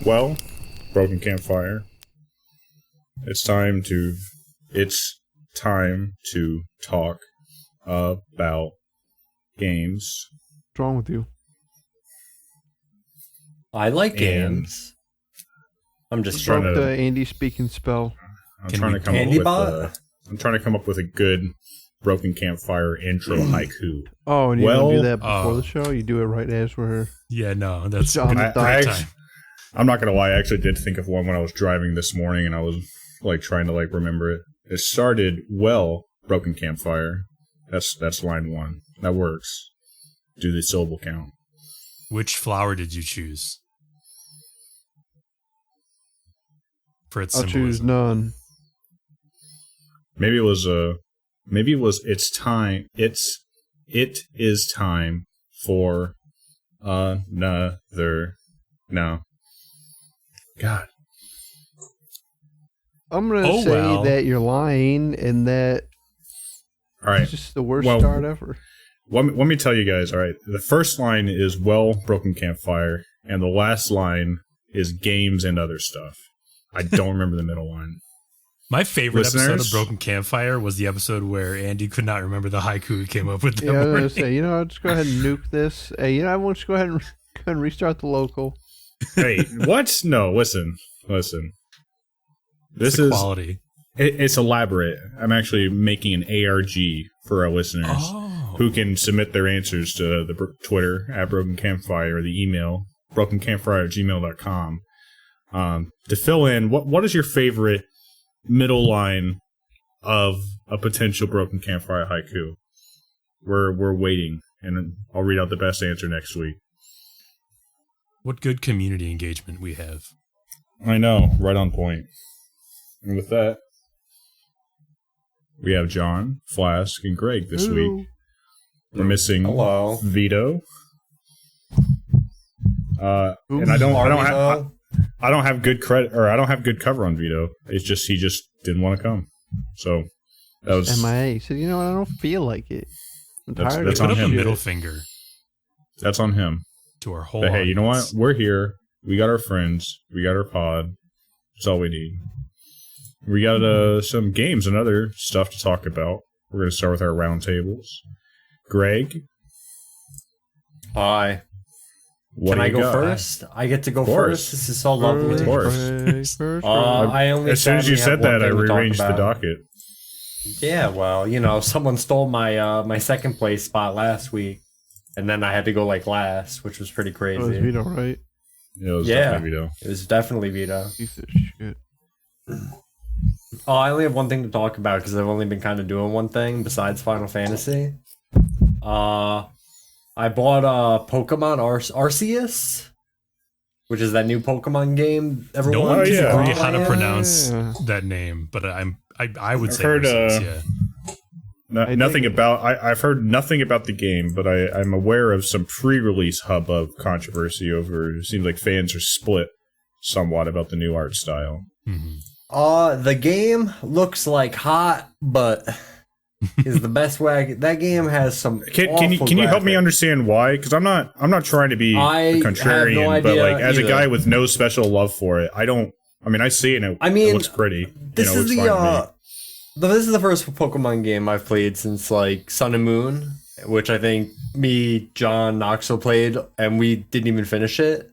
Well, Broken Campfire. It's time to talk about games. What's wrong with you? I like games. I'm just trying to the Andy speaking spell. I'm trying to come up with a good Broken Campfire intro haiku. Oh, and you don't do that before the show? You do it right as we're... Yeah, no, that's on the time. I'm not going to lie, I actually did think of one when I was driving this morning, and I was trying to remember it. It started, Broken Campfire. That's line one. That works. Do the syllable count. Which flower did you choose? For its symbolism. I'll choose none. Maybe it was it's time. It is time for another. No. God. I'm going to say that you're lying and that it's just the worst start ever. Let me tell you guys, all right. The first line is Broken Campfire, and the last line is games and other stuff. I don't remember the middle line. My favorite episode of Broken Campfire was the episode where Andy could not remember the haiku he came up with. Yeah, I was going to say, I'll just go ahead and nuke this. Hey, I want you to go ahead and restart the local. Hey, what? No, listen. This is quality. It's elaborate. I'm actually making an ARG for our listeners who can submit their answers to the Twitter at Broken Campfire or the email brokencampfire@gmail.com to fill in what is your favorite middle line of a potential Broken Campfire haiku. We're waiting, and I'll read out the best answer next week. What good community engagement we have. I know, right on point. And with that, we have John, Flask, and Greg this week. We're missing Vito. And I don't have good credit, or I don't have good cover on Vito. It's just he just didn't want to come. So that was MIA. He said, I don't feel like it. I'm tired that's put on up him. A middle finger. That's on him. To our whole But hey, audience. you know what? We're here. We got our friends. We got our pod. That's all we need. We got some games and other stuff to talk about. We're going to start with our roundtables. Greg? Hi. Can I go first? I get to go first? This is so lovely. Of course. As soon as you said that, I rearranged the docket. Yeah, well, someone stole my my second place spot last week, and then I had to go last, which was pretty crazy. It was Vito, right? Yeah, it was definitely Vito. It was definitely Vito. Piece of shit. Oh, I only have one thing to talk about because I've only been kind of doing one thing besides Final Fantasy. I bought Pokemon Arceus, which is that new Pokemon game. No one can agree how to pronounce that name, but I would say Arceus, nothing about. I've heard nothing about the game, but I'm aware of some pre-release hubbub controversy over. It seems like fans are split somewhat about the new art style. Mm-hmm. The game looks like hot, but is the best way. That game has some. Can you help me understand why? Because I'm not trying to be a contrarian, but as a guy with no special love for it, I don't. I mean, I see it. It looks pretty. This is this is the first Pokemon game I've played since Sun and Moon, which I think me, John, Noxo played, and we didn't even finish it.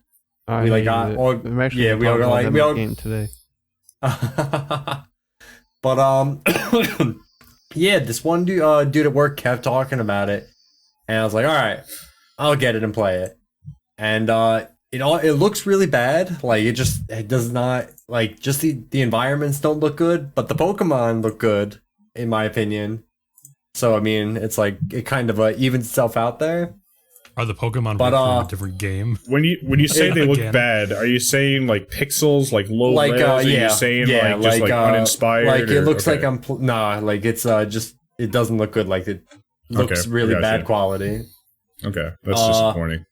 We all got game today. But yeah, this one dude at work kept talking about it, and I was like, all right, I'll get it and play it. And it looks really bad. It does not just the environments don't look good, but the Pokemon look good in my opinion. So I mean, it's it kind of evens itself out there. Are the Pokemon from a different game? When you say they look bad, are you saying pixels, low res? Are you saying uninspired? It looks like I'm it's just it doesn't look good. It looks really bad quality. Okay, that's disappointing.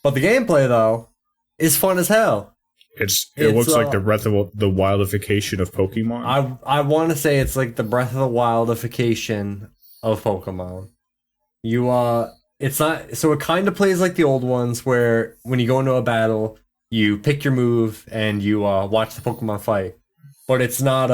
But the gameplay though is fun as hell. It looks like the Breath of the Wildification of Pokemon. I want to say it's like the Breath of the Wildification of Pokemon. It's not, so it kind of plays like the old ones where when you go into a battle, you pick your move, and you watch the Pokemon fight. But it's not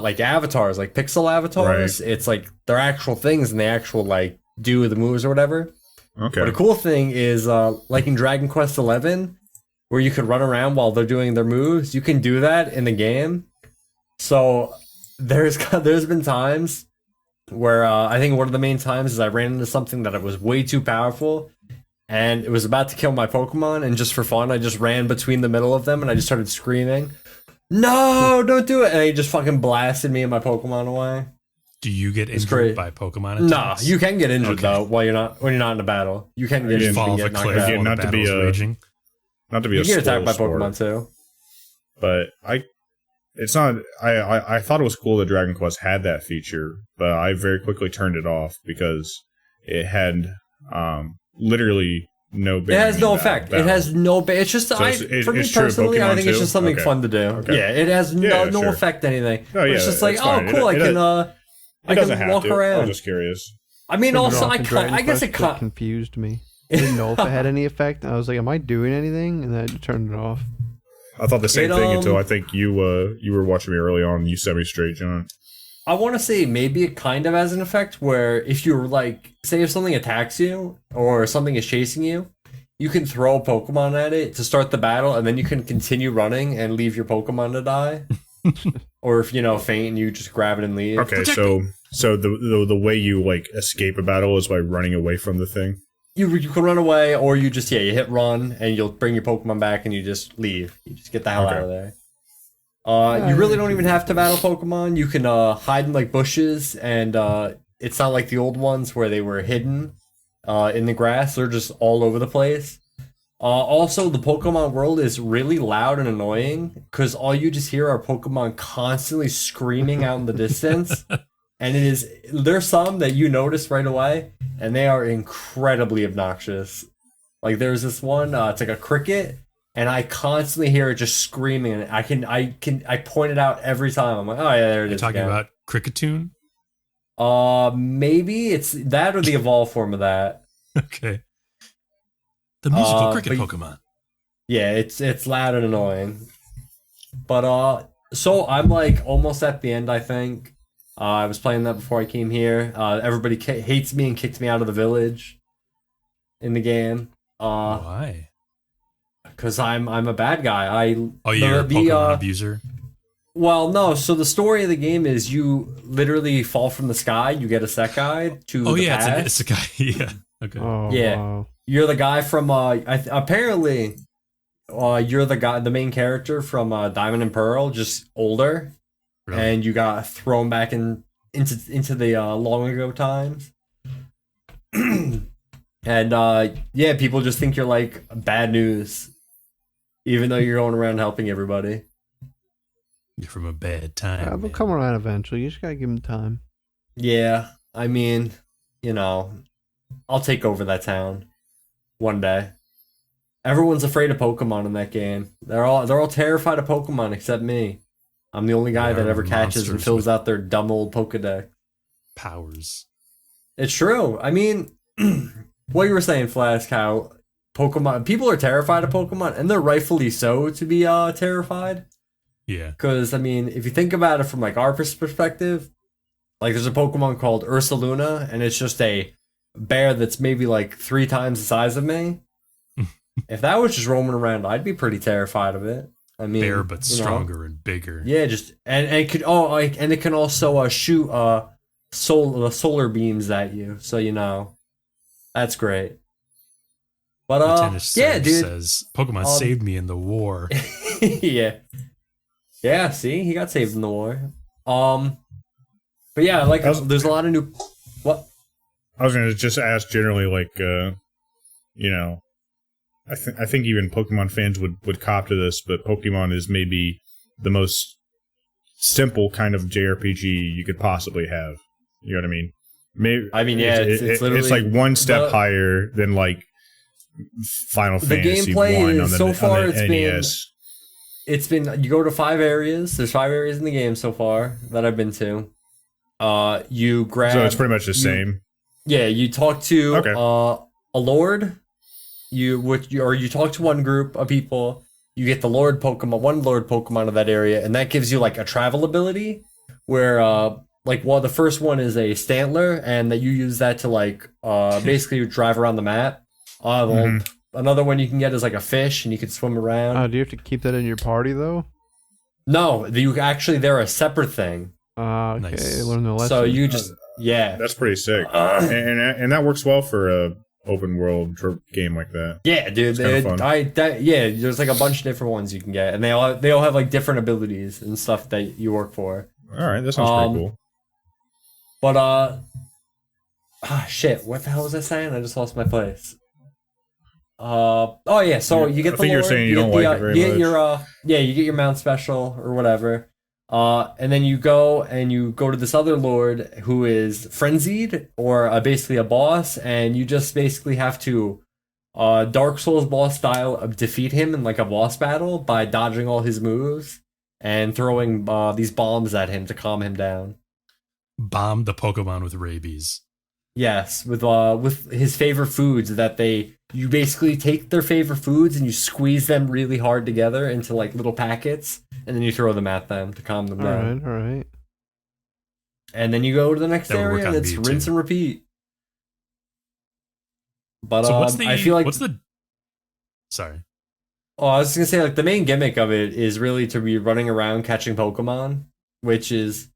like avatars, like pixel avatars. Right. It's like they're actual things, and they actual like do the moves or whatever. Okay. But the cool thing is, like in Dragon Quest XI, where you could run around while they're doing their moves, you can do that in the game. So there's been times where I think one of the main times is I ran into something that was way too powerful, and it was about to kill my Pokemon, and just for fun, I just ran between the middle of them, and I just started screaming, "No, don't do it!" And he just fucking blasted me and my Pokemon away. Do you get injured by Pokemon attacks? Nah, you can get injured though when you're not in a battle. You can get injured. Fall off a cliff while the battle's raging. Not to be a you get attacked by sport, Pokemon too. But it's not. I thought it was cool that Dragon Quest had that feature, but I very quickly turned it off because it had literally no. It has no effect. It has no. It's just for me personally, I think it's just something fun to do. Okay. Yeah, it has no effect anything. Oh, yeah, it's just like, oh, cool. I can walk around. I'm just curious. I mean, also, I guess it confused me. I didn't know if it had any effect. I was like, am I doing anything? And then I turned it off. I thought the same thing until I think you were watching me early on and you set me straight, John. I want to say maybe it kind of has an effect where if you're like, say if something attacks you or something is chasing you, you can throw a Pokemon at it to start the battle, and then you can continue running and leave your Pokemon to die. Or if faint and you just grab it and leave. Okay, so the way you like escape a battle is by running away from the thing. You can run away, or you just you hit run and you'll bring your Pokemon back and you just leave. You just get the hell out of there. You really don't even have to battle Pokemon. You can hide in like bushes, and it's not like the old ones where they were hidden in the grass. They're just all over the place. Also, the Pokemon world is really loud and annoying because all you just hear are Pokemon constantly screaming out in the distance. And there's some that you notice right away, and they are incredibly obnoxious. Like there's this one, it's like a cricket, and I constantly hear it just screaming, and I point it out every time. I'm like, oh yeah, there it is. You're talking about Cricketune? Maybe it's that or the evolved form of that. Okay. The musical cricket Pokemon. Yeah, it's loud and annoying. But so I'm like almost at the end, I think. I was playing that before I came here. Everybody hates me and kicked me out of the village in the game. Why? Because I'm a bad guy. You're a Pokemon abuser? Well, no. So the story of the game is you literally fall from the sky. You get a set guide to the past. It's a guy. Yeah. Okay. Oh, yeah. Wow. You're the guy from apparently you're the main character from Diamond and Pearl, just older. Really? And you got thrown back into the long ago times. And people just think you're like bad news, even though you're going around helping everybody. You're from a bad time. They'll come around eventually. You just gotta give them time. Yeah, I mean, I'll take over that town one day. Everyone's afraid of Pokemon in that game. They're all terrified of Pokemon except me. I'm the only guy that ever catches and fills out their dumb old Pokedex. Powers. It's true. I mean, what you were saying, Flask, how people are terrified of Pokemon, and they're rightfully so to be terrified. Yeah. Because, I mean, if you think about it from like our perspective, like there's a Pokemon called Ursaluna, and it's just a bear that's maybe like 3 times the size of me. If that was just roaming around, I'd be pretty terrified of it. I mean, bear, but stronger and bigger. Yeah, just and it can also shoot solar beams at you. So that's great. But yeah, dude. Says Pokemon saved me in the war. yeah. See, he got saved in the war. But yeah, like there's a lot of new. What? I was gonna just ask generally, like, I think even Pokemon fans would cop to this, but Pokemon is maybe the most simple kind of JRPG you could possibly have. You know what I mean? It's literally it's like one step higher than like Final Fantasy 1 on the NES. It's been you go to 5 areas. There's 5 areas in the game so far that I've been to. You grab. So it's pretty much the same. Yeah, you talk to a lord. you talk to one group of people, you get the one Lord Pokemon of that area, and that gives you like a travel ability where the first one is a Stantler, and that you use that to like basically drive around the map. Another one you can get is like a fish, and you can swim around. Do you have to keep that in your party though? No, they're a separate thing. Okay, Nice. learn the lesson. So you just that's pretty sick, and that works well for a open world game like that. Yeah, dude. There's like a bunch of different ones you can get, and they all have like different abilities and stuff that you work for. All right, that sounds pretty cool. But shit, what the hell was I saying? I just lost my place. So you get the Lord, you're saying you don't like it very much. You get your mount special or whatever. And then you go to this other Lord who is frenzied or basically a boss, and you just basically have to Dark Souls boss style defeat him in like a boss battle by dodging all his moves and throwing these bombs at him to calm him down. Bomb the Pokemon with rabies. Yes, with his favorite foods you basically take their favorite foods and you squeeze them really hard together into like little packets, and then you throw them at them to calm them down. All right. And then you go to the next area and it's rinse and repeat. But so I feel like sorry. Oh, I was just gonna say, like, the main gimmick of it is really to be running around catching Pokemon, which is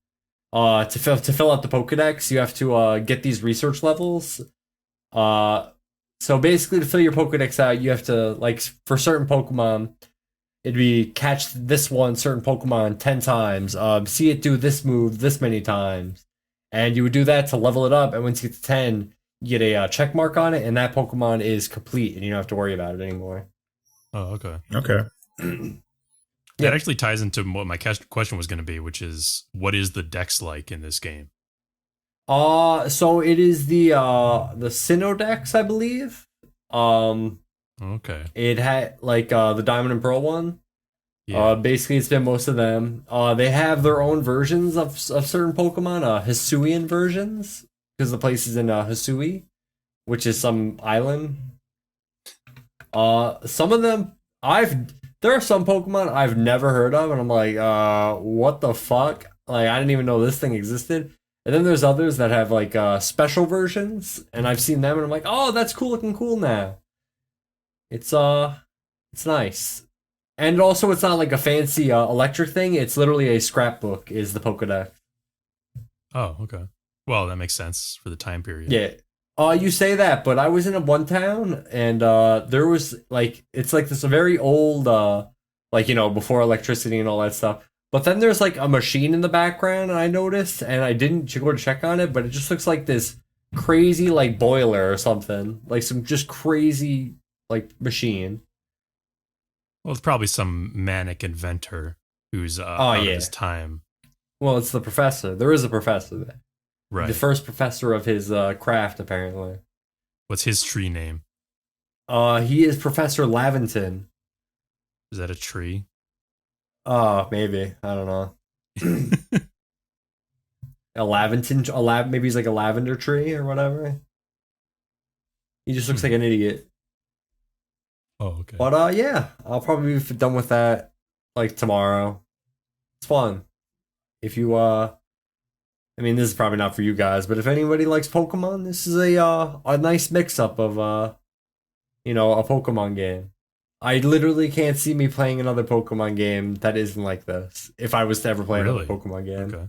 to fill out the Pokedex, you have to get these research levels. So basically, to fill your Pokedex out, you have to, like, for certain Pokemon, it'd be catch this one certain Pokemon 10 times, see it do this move this many times, and you would do that to level it up. And once you get to 10, you get a check mark on it, and that Pokemon is complete, and you don't have to worry about it anymore. Oh, okay. Okay. That actually ties into what my question was going to be, which is, what is the dex like in this game? So it is the Sinnoh, I believe. Okay. It had like the Diamond and Pearl one. Yeah. Basically, it's been most of them. They have their own versions of certain Pokemon, Hisuian versions, because the place is in Hisui, which is some island. Some of them there are some Pokemon I've never heard of, and I'm like, what the fuck? Like, I didn't even know this thing existed. And then there's others that have like special versions, and I've seen them, and I'm like, oh, that's looking cool now. It's nice. And also, it's not like a fancy electric thing. It's literally a scrapbook, is the Pokedex. Oh, okay. Well, that makes sense for the time period. Yeah. You say that, but I was in one town, and there was like, it's like this very old, before electricity and all that stuff. But then there's like a machine in the background, and I noticed, and I didn't go to check on it, but it just looks like this crazy like boiler or something, like some just crazy like machine. Well, it's probably some manic inventor who's out of his time. Well, it's the professor. There is a professor there. Right. The first professor of his craft, apparently. What's his tree name? He is Professor Laventon. Is that a tree? Maybe. I don't know. Maybe he's like a lavender tree or whatever. He just looks like an idiot. Oh, okay. But yeah, I'll probably be done with that like tomorrow. It's fun. If you I mean, this is probably not for you guys, but if anybody likes Pokemon, this is a nice mix-up of a Pokemon game. I literally can't see me playing another Pokemon game that isn't like this. If I was to ever play another Pokemon game, okay.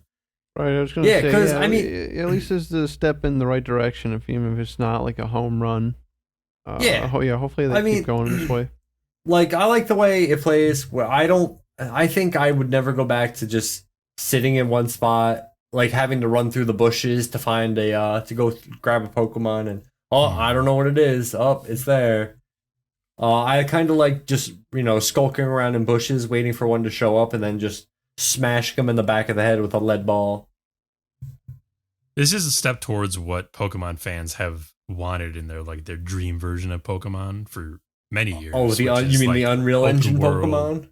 Right, I was going to say, because I mean, at least it's a step in the right direction. Even if it's not like a home run, hopefully they keep going this way. Like, I like the way it plays. I think I would never go back to just sitting in one spot, like having to run through the bushes to find to go grab a Pokemon, and I don't know what it is. Oh, it's there. I kind of like just skulking around in bushes, waiting for one to show up, and then just smashing them in the back of the head with a lead ball. This is a step towards what Pokemon fans have wanted in their dream version of Pokemon for many years. Oh, you mean the Unreal Engine Pokemon?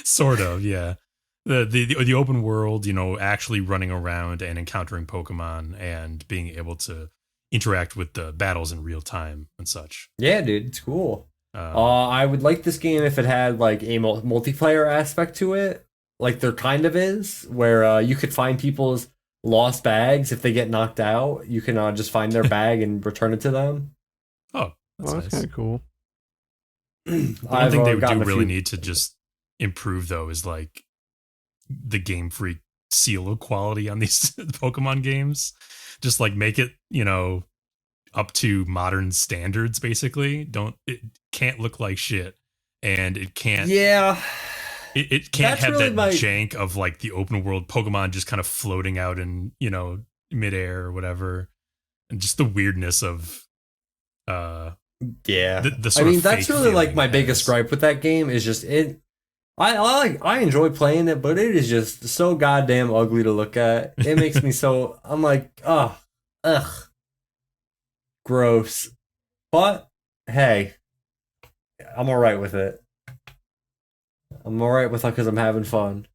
Sort of, yeah. The open world, actually running around and encountering Pokemon and being able to, interact with the battles in real time and such. Yeah, dude, it's cool. I would like this game if it had like a multiplayer aspect to it, like there kind of is, where you could find people's lost bags if they get knocked out. You can just find their bag and return it to them. Oh, that's nice. Kind of cool. One thing they do really need to just improve though is like the Game Freak seal of quality on these Pokemon games. Just like make it, up to modern standards, basically. It can't look like shit, and it can't. Yeah, it can't have really that jank of like the open world Pokemon just kind of floating out in midair or whatever, and just the weirdness of the sort of that's really like my biggest gripe with that game is just it. I enjoy playing it, but it is just so goddamn ugly to look at. It makes me so. I'm like, ugh. Gross. But, hey, I'm alright with it. I'm alright with it because I'm having fun.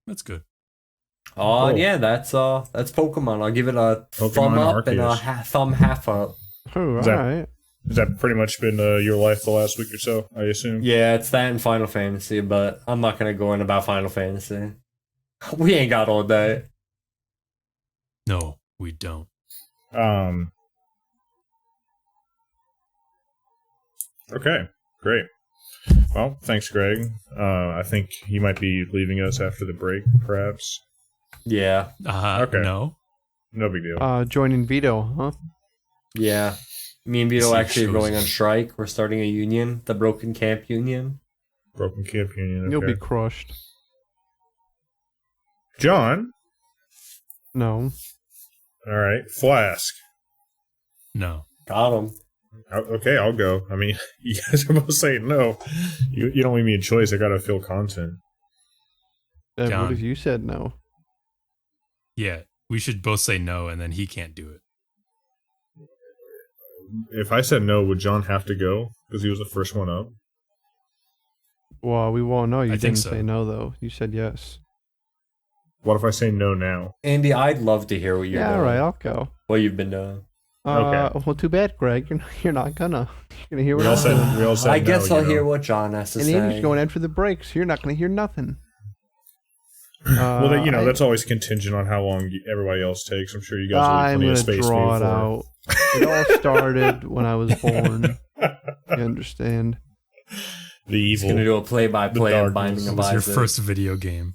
That's good. Oh, cool. Yeah, that's Pokemon. I'll give it a thumb up and a thumb half up. Oh, alright. Has that pretty much been your life the last week or so, I assume? Yeah, it's that and Final Fantasy, but I'm not going to go in about Final Fantasy. We ain't got all day. No, we don't. Okay, great. Well, thanks, Greg. I think you might be leaving us after the break, perhaps. Yeah. Okay. No big deal. Joining Vito, huh? Yeah. Me and Vito actually are going on strike. We're starting a union, the Broken Camp Union. Broken Camp Union. Okay. You'll be crushed. John? No. All right. Flask? No. Got him. Okay, I'll go. I mean, you guys are both saying no. You don't leave me a choice. I gotta fill content. John, what if you said no? Yeah, we should both say no, and then he can't do it. If I said no, would John have to go? Because he was the first one up? Well, we won't know. You didn't say no, though. You said yes. What if I say no now? Andy, I'd love to hear what you're doing. Yeah, all right, I'll go. What you've been doing. Okay. Well, too bad, Greg. You're not gonna. You're gonna hear what we all said I guess no, I'll hear what John has to say. And Andy's going in for the break, so you're not gonna hear nothing. Well, that's always contingent on how long everybody else takes. I'm sure you guys will leave plenty of space. I'm gonna draw it out. It all started when I was born. You understand? The evil. He's gonna do a play-by-play of Binding of Isaac. It was your first video game.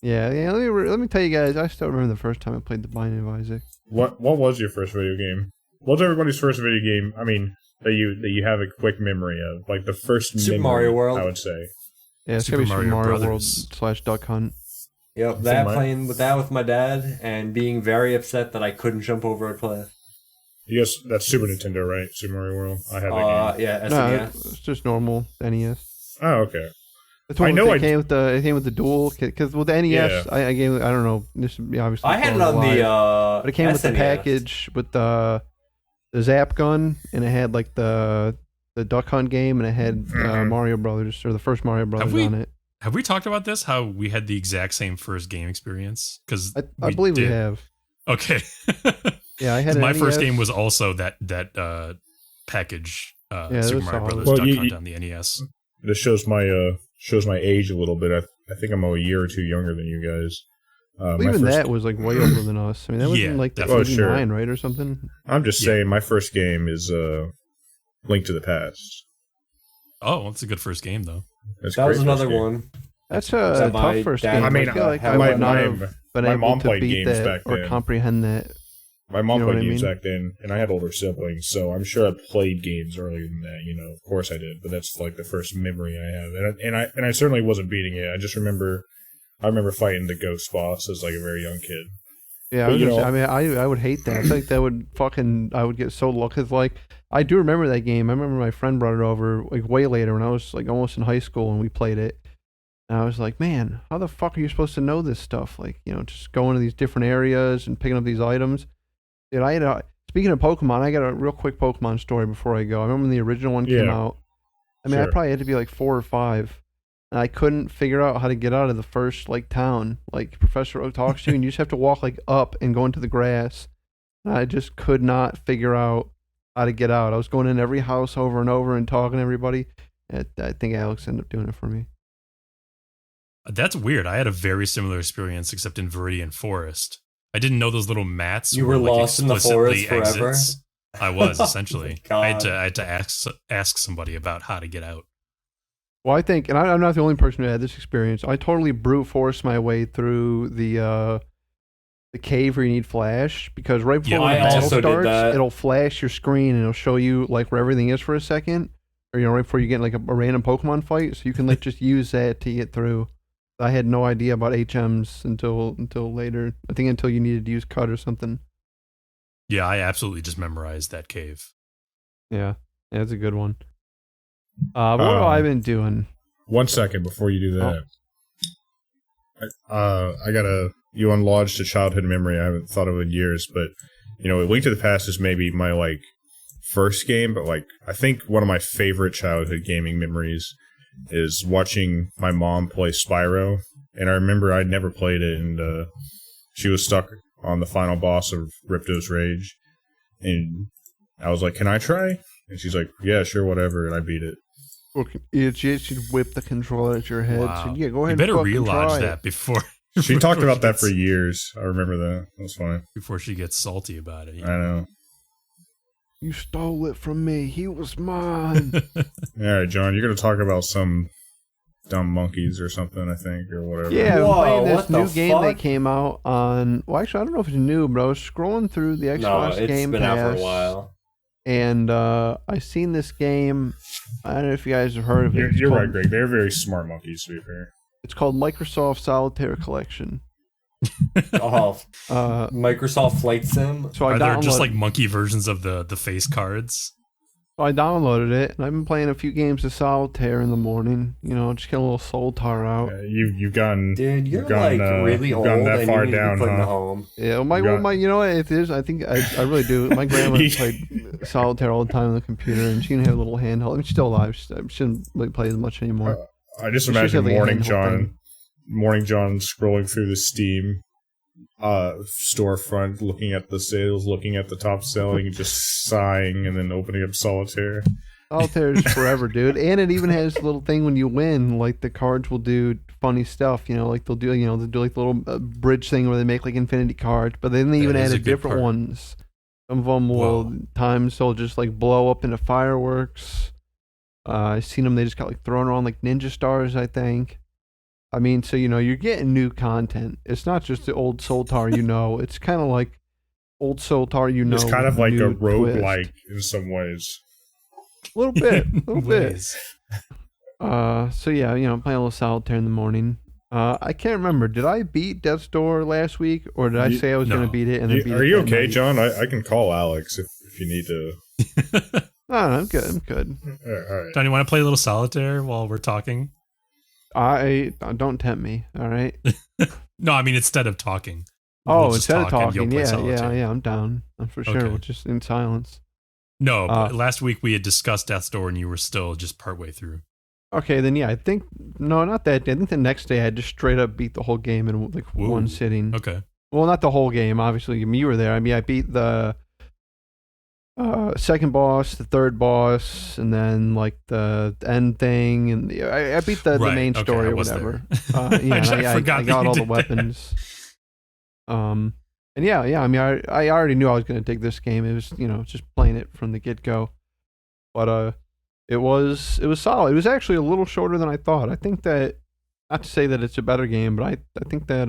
Yeah. Let me tell you guys. I still remember the first time I played the Binding of Isaac. What was your first video game? What's everybody's first video game? I mean, that you have a quick memory of, like the first Super Mario World, I would say. Yeah, it's Super Mario Mario World / Duck Hunt. Yep, playing with my dad and being very upset that I couldn't jump over a cliff. Yes, that's Super Nintendo, right? Super Mario World. I have that game. Yeah, SNES. No, it's just normal NES. Oh, okay. It came with the dual, because with the NES, yeah. I don't know. This would be obviously. I had it on but it came SNES. with the package with the Zap gun, and it had like the Duck Hunt game, and it had Mario Brothers, or the first Mario Brothers on it. Have we talked about this? How we had the exact same first game experience? Because I believe we have. Okay. Yeah, I had my first game was also that package. Super Mario Brothers Duck Hunt on the NES. This shows my age a little bit. I think I'm a year or two younger than you guys. Even that was like way older than us. I mean, that was in like the 89, right, or something? I'm just saying my first game is Link to the Past. Oh, that's a good first game, though. That was another one. That's a tough first game. I mean, I feel like I would not have been able to beat that or comprehend that. My mom played games back then, and I had older siblings, so I'm sure I played games earlier than that. Of course I did, but that's like the first memory I have, and I certainly wasn't beating it. I just remember fighting the ghost boss as like a very young kid. Yeah, I would hate that. I think that would I would get so low, because like I do remember that game. I remember my friend brought it over like way later when I was like almost in high school, and we played it. And I was like, man, how the fuck are you supposed to know this stuff? Like, just going to these different areas and picking up these items. Dude, speaking of Pokemon, I got a real quick Pokemon story before I go. I remember when the original one came out. I mean, I probably had to be like 4 or 5. And I couldn't figure out how to get out of the first like town. Like Professor Oak talks to you, and you just have to walk like up and go into the grass. I just could not figure out how to get out. I was going in every house over and over and talking to everybody. I think Alex ended up doing it for me. That's weird. I had a very similar experience, except in Viridian Forest. I didn't know those little mats. You were like lost in the forest forever. Exits. I was essentially. Oh, I had to ask somebody about how to get out. Well, I think, and I'm not the only person who had this experience. I totally brute forced my way through the cave where you need flash, because right before the battle starts, it'll flash your screen and it'll show you like where everything is for a second, or right before you get like a random Pokemon fight, so you can like just use that to get through. I had no idea about HMs until later. I think until you needed to use cut or something. Yeah, I absolutely just memorized that cave. Yeah, that's a good one. What have I been doing? 1 second before you do that. You unlodged a childhood memory I haven't thought of in years, but Link to the Past is maybe my like first game, but like I think one of my favorite childhood gaming memories is watching my mom play Spyro, and I remember I'd never played it, and she was stuck on the final boss of Ripto's Rage, and I was like, "Can I try?" And she's like, "Yeah, sure, whatever," and I beat it. She'd whip the controller at your head. Wow. So, yeah, go ahead. You better and relodge that before. She talked about that for years. I remember that. That's fine. Before she gets salty about it. I know. You stole it from me. He was mine. All right, John, you're going to talk about some dumb monkeys or something, I think, or whatever. Yeah, I'm playing this new game that came out on... Well, actually, I don't know if it's new, but I was scrolling through the Xbox Game Pass. It's been out for a while. And I seen this game. I don't know if you guys have heard of it. You're right, Greg. They're very smart monkeys, to be fair. It's called Microsoft Solitaire Collection. Microsoft Flight Sim. So Are there just like monkey versions of the face cards? So I downloaded it, and I've been playing a few games of Solitaire in the morning. Just get a little Solitaire out. You've gone, dude. You're like really old, and that far you need down, to be put in the huh? home. Yeah, my, you know what it is? I think I really do. My grandma played Solitaire all the time on the computer, and she didn't have a little handheld. I mean, she's still alive. She shouldn't really play as much anymore. I just imagine Morning John scrolling through the Steam storefront, looking at the sales, looking at the top selling, and just sighing, and then opening up Solitaire. Solitaire is forever, dude. And it even has a little thing when you win, like the cards will do funny stuff. Like they'll do like the little bridge thing where they make like infinity cards, but then they even added different ones. Some of them will times they'll just like blow up into fireworks. I've seen them; they just got like thrown around like ninja stars, I think. I mean, so you're getting new content. It's not just the old Solitaire, It's kind of like old Solitaire, It's kind of like a roguelike in some ways. A little bit. So yeah, playing a little Solitaire in the morning. I can't remember. Did I beat Death's Door last week, or did I say I was going to beat it and then beat it? Are you okay, John? I can call Alex if you need to. No, I'm good. All right. John, you want to play a little Solitaire while we're talking? Don't tempt me. All right. No, I mean instead of talking. Instead of talking, yeah, I'm down. I'm for sure. We're just in silence. No, but last week we had discussed Death's Door, and you were still just partway through. Okay, then yeah, I think not that day. I think the next day I just straight up beat the whole game in like one sitting. Okay. Well, not the whole game. Obviously, you were there. I mean, I beat the second boss, the third boss, and then like the end thing, and I beat the main story or whatever. I got all the weapons. And yeah. I mean, I already knew I was going to dig this game. It was just playing it from the get go, but it was solid. It was actually a little shorter than I thought. I think that, not to say that it's a better game, but I think that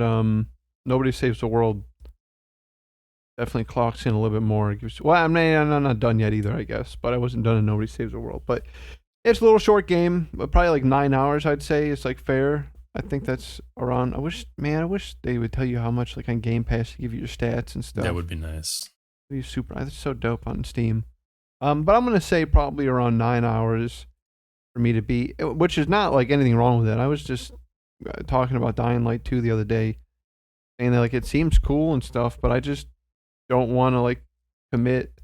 Nobody Saves the World definitely clocks in a little bit more. I'm not done yet either, I guess, but I wasn't done in Nobody Saves the World. But it's a little short game, but probably like 9 hours, I'd say. It's like fair. I think that's around. I wish they would tell you how much like on Game Pass to give you your stats and stuff. That would be nice. It'd be super. It's so dope on Steam. But I'm gonna say probably around 9 hours for me to beat, which is not like anything wrong with it. I was just talking about Dying Light 2 the other day, saying that like it seems cool and stuff, but I just don't want to like commit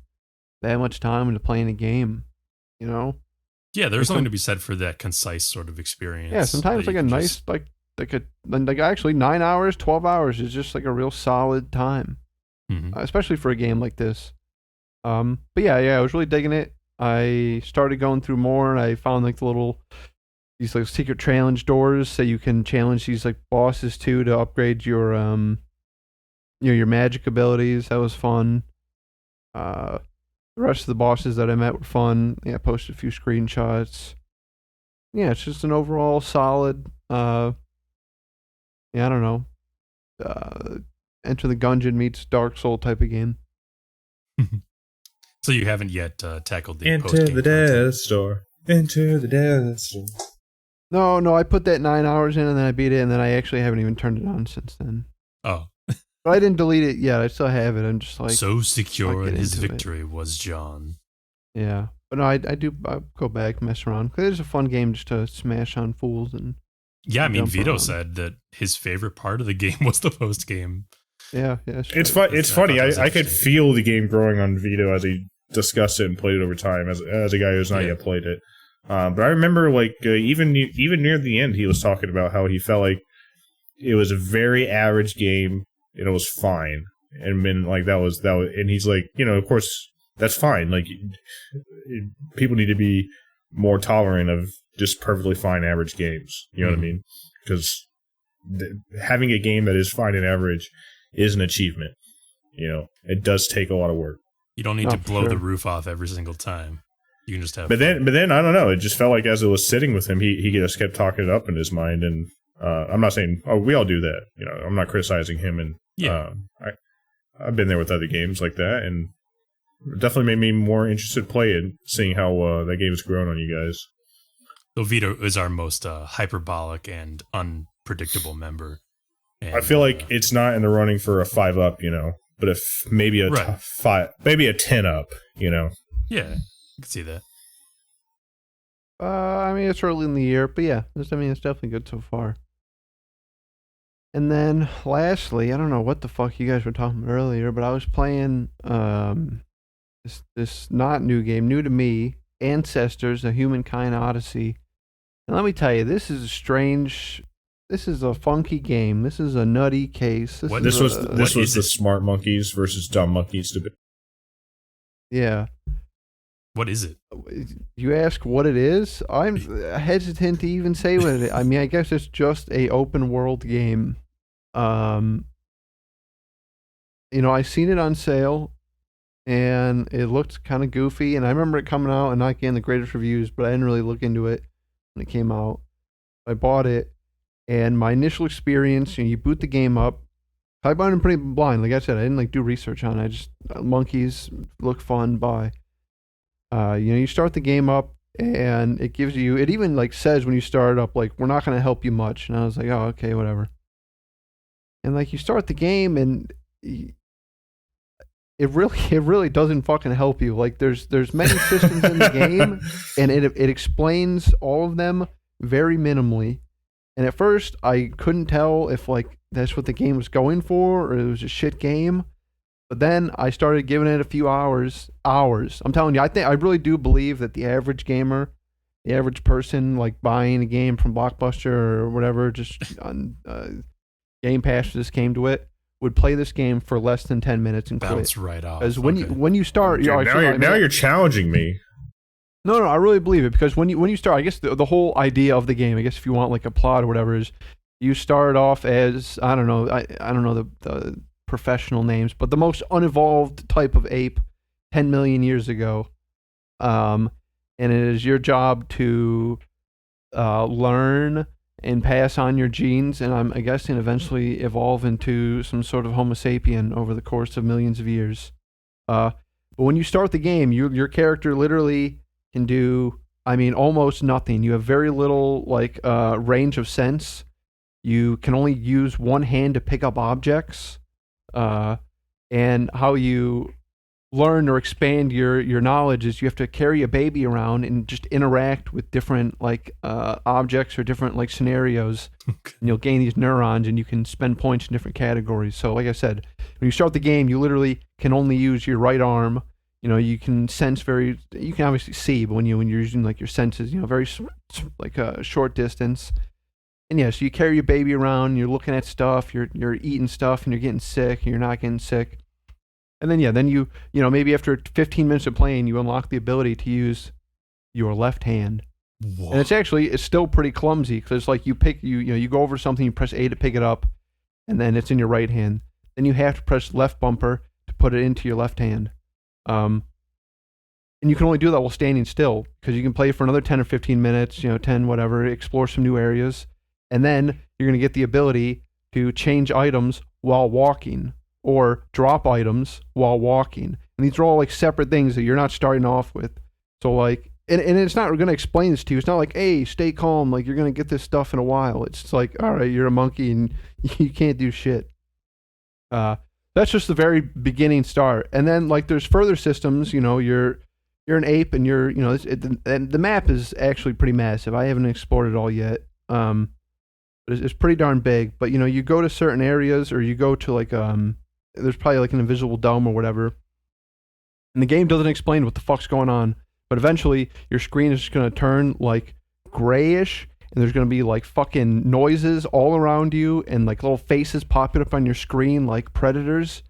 that much time into playing a game, Yeah, there's something to be said for that concise sort of experience. Yeah, sometimes like a nice like actually 9 hours, 12 hours is just like a real solid time. especially for a game like this. But yeah, I was really digging it. I started going through more, and I found like these like secret challenge doors that you can challenge these like bosses to upgrade your your magic abilities. That was fun. The rest of the bosses that I met were fun. Yeah, I posted a few screenshots. Yeah, it's just an overall solid. I don't know. Enter the Gungeon meets Dark Soul type of game. So you haven't yet tackled the Enter the Death Store. Enter the Death Store. No, I put that 9 hours in and then I beat it, and then I actually haven't even turned it on since then. Oh. But I didn't delete it yet. I still have it. I'm just like... So secure in his victory was John. Yeah. But no, I go back, mess around. Because it's a fun game just to smash on fools and... Yeah, I mean, Vito said that his favorite part of the game was the post game. Yeah. It's funny. I could feel the game growing on Vito as he discussed it and played it over time as a guy who's not yet played it. But I remember, like, even near the end, he was talking about how he felt like it was a very average game and it was fine. And then, like, that was, and he's like, of course, that's fine. Like, people need to be more tolerant of just perfectly fine average games. You know what I mean? Because having a game that is fine and average is an achievement. It does take a lot of work. You don't need to blow the roof off every single time. You can just have. But then I don't know. It just felt like as it was sitting with him, he just kept talking it up in his mind. And I'm not saying we all do that. I'm not criticizing him. And I've been there with other games like that, and it definitely made me more interested to play it, seeing how that game has grown on you guys. So Vito is our most hyperbolic and unpredictable member. And, I feel like it's not in the running for a 5-up, but if maybe a 5, maybe a 10-up, Yeah, I can see that. I mean, it's early in the year, but yeah, it's definitely good so far. And then, lastly, I don't know what the fuck you guys were talking about earlier, but I was playing this not new game, new to me, Ancestors: A Humankind Odyssey. And let me tell you, this is a funky game. This is a nutty case. This was the smart monkeys versus dumb monkeys debate. Yeah. What is it? You ask what it is? I'm hesitant to even say what it is. I mean, I guess it's just a open world game. I seen it on sale, and it looked kind of goofy. And I remember it coming out and not getting the greatest reviews, but I didn't really look into it when it came out. I bought it, and my initial experience, you boot the game up. I bought it pretty blind. Like I said, I didn't do research on it. I just monkeys look fun. Buy. You start the game up, and it gives you. It even says when you start it up, we're not going to help you much. And I was like, oh, okay, whatever. And you start the game, and it really doesn't fucking help you. There's many systems in the game, and it explains all of them very minimally. And at first, I couldn't tell if that's what the game was going for, or it was a shit game. But then I started giving it a few hours. I'm telling you, I really do believe that the average gamer, the average person buying a game from Blockbuster or whatever, just on Game Pass just came to it, would play this game for less than 10 minutes and bounce quit. Right off. Because when you start, dude, now you're challenging me. No, I really believe it, because when you start, I guess the whole idea of the game, I guess if you want a plot or whatever, is you start off as I don't know the professional names, but the most unevolved type of ape 10 million years ago. And it is your job to learn and pass on your genes, and I'm guessing eventually evolve into some sort of Homo sapien over the course of millions of years. But when you start the game, your character literally can do, almost nothing. You have very little range of sense. You can only use one hand to pick up objects. And how you learn or expand your knowledge is you have to carry a baby around and just interact with different objects or different scenarios. Okay. And you'll gain these neurons, and you can spend points in different categories. So like I said, when you start the game, you literally can only use your right arm. You can sense you can obviously see, but when you're using your senses, very a short distance. And yeah, so you carry your baby around, you're looking at stuff, you're eating stuff, and you're getting sick, and you're not getting sick. And then then you maybe after 15 minutes of playing, you unlock the ability to use your left hand. Whoa. And it's still pretty clumsy because it's like you go over something, you press A to pick it up, and then it's in your right hand. Then you have to press left bumper to put it into your left hand. And you can only do that while standing still because you can play for another 10 or 15 minutes, 10, whatever, explore some new areas. And then you're going to get the ability to change items while walking or drop items while walking. And these are all like separate things that you're not starting off with. So like, and it's not going to explain this to you. It's not like, hey, stay calm. Like you're going to get this stuff in a while. It's just like, all right, you're a monkey and you can't do shit. That's just the very beginning start. And then like there's further systems, you're an ape and and the map is actually pretty massive. I haven't explored it all yet. But it's pretty darn big. But you go to certain areas or you go to like there's probably like an invisible dome or whatever. And the game doesn't explain what the fuck's going on. But eventually your screen is just going to turn like grayish and there's going to be like fucking noises all around you and like little faces popping up on your screen like predators.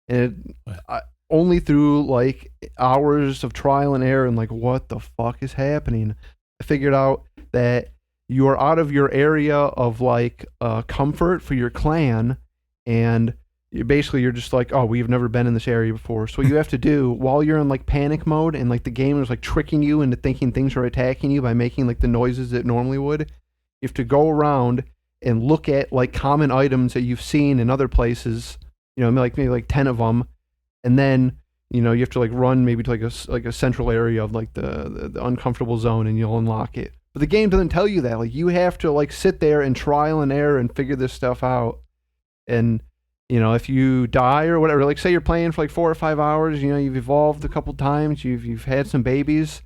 And only through like hours of trial and error and like, what the fuck is happening? I figured out that you are out of your area of like comfort for your clan, and you're just like, oh, we've never been in this area before. So what you have to do while you're in like panic mode and like the game is like tricking you into thinking things are attacking you by making like the noises it normally would, you have to go around and look at like common items that you've seen in other places, maybe like 10 of them. And then, you have to like run maybe to like a central area of like the uncomfortable zone and you'll unlock it. But the game doesn't tell you that. Like you have to like sit there and trial and error and figure this stuff out. And, if you die or whatever, like say you're playing for like 4 or 5 hours, you've evolved a couple times, you've had some babies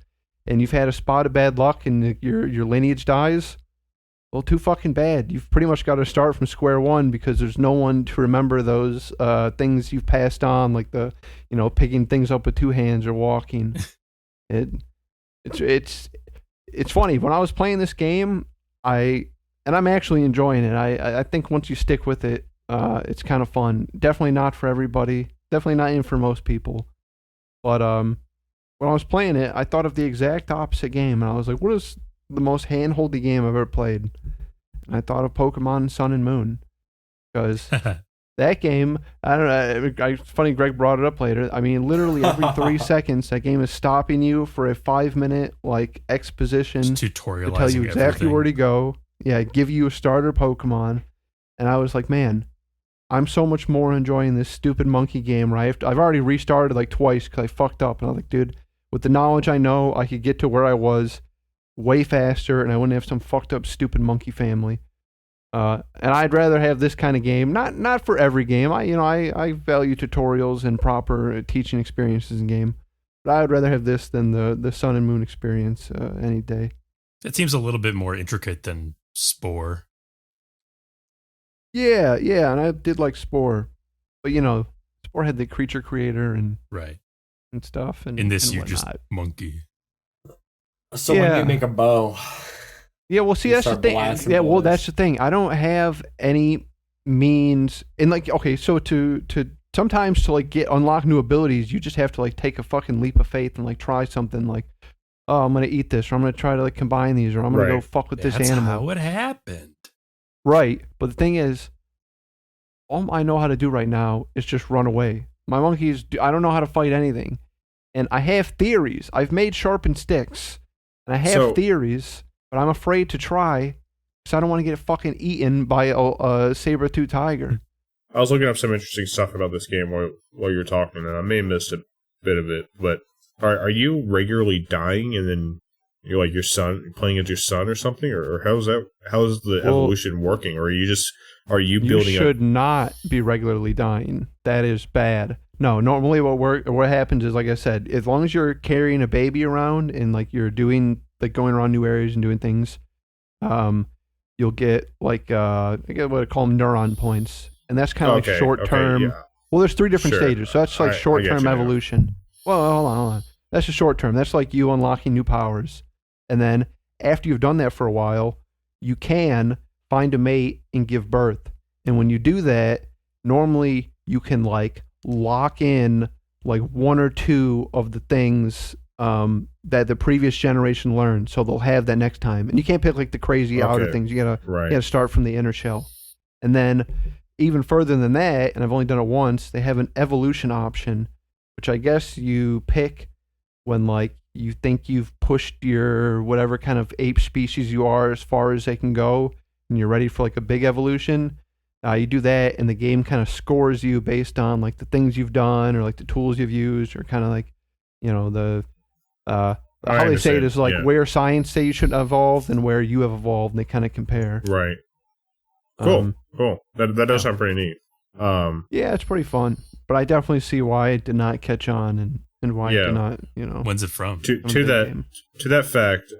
and you've had a spot of bad luck and your lineage dies. Well, too fucking bad. You've pretty much got to start from square one because there's no one to remember those things you've passed on, like the, picking things up with 2 hands or walking. It's funny. When I was playing this game, I'm actually enjoying it. I think once you stick with it, it's kind of fun. Definitely not for everybody. Definitely not in for most people. But when I was playing it, I thought of the exact opposite game, and I was like, what is the most hand-holdy game I've ever played? And I thought of Pokemon Sun and Moon. Because that game, I don't know, it's funny Greg brought it up later. I mean, literally every 3 seconds, that game is stopping you for a 5-minute, like, exposition. Just tutorializing to tell you exactly everything. Where to go. Yeah, give you a starter Pokemon. And I was like, man, I'm so much more enjoying this stupid monkey game where I've already restarted like twice because I fucked up. And I was like, dude, with the knowledge I know, I could get to where I was way faster and I wouldn't have some fucked up stupid monkey family. And I'd rather have this kind of game, not for every game. I value tutorials and proper teaching experiences in game, but I would rather have this than the Sun and Moon experience any day. It seems a little bit more intricate than Spore. Yeah, and I did like Spore, but Spore had the creature creator and right and stuff. And in this, and you're whatnot. just monkey. So when you make a bow, yeah, well, see, that's the thing. Yeah, well, that's the thing. I don't have any means, and like, okay, so to sometimes to like unlock new abilities, you just have to like take a fucking leap of faith and like try something like, oh, I'm gonna eat this, or I'm gonna try to like combine these, or I'm gonna go fuck with this animal. That's how it happened. Right, but the thing is, all I know how to do right now is just run away. My monkeys, I don't know how to fight anything, and I have theories. I've made sharpened sticks, and I have theories, but I'm afraid to try because I don't want to get fucking eaten by a saber-tooth tiger. I was looking up some interesting stuff about this game while you were talking, and I may have missed a bit of it, but are you regularly dying and then you're like your son playing as your son or something, or how's the evolution working, or are you building? You should not be regularly dying. That is bad. No, normally what happens is, like I said, as long as you're carrying a baby around and like you're doing like going around new areas and doing things, you'll get like I get what I call them neuron points, and that's kind of like short term. Yeah. Well, there's 3 different stages, so that's like short term evolution. Well, hold on. That's the short term. That's like you unlocking new powers. And then after you've done that for a while, you can find a mate and give birth. And when you do that, normally you can like lock in like one or two of the things that the previous generation learned, so they'll have that next time. And you can't pick like the crazy outer things. You gotta start from the inner shell. And then even further than that, and I've only done it once, they have an evolution option, which I guess you pick when like you think you've pushed your whatever kind of ape species you are as far as they can go, and you're ready for like a big evolution. You do that, and the game kind of scores you based on like the things you've done or like the tools you've used, or kind of like, you know, the how they say it is like where science say you should have evolved and where you have evolved, and they kind of compare. Right. Cool. That does sound pretty neat. Yeah, it's pretty fun, but I definitely see why it did not catch on and why it did not. You know, when's it from? To that fact,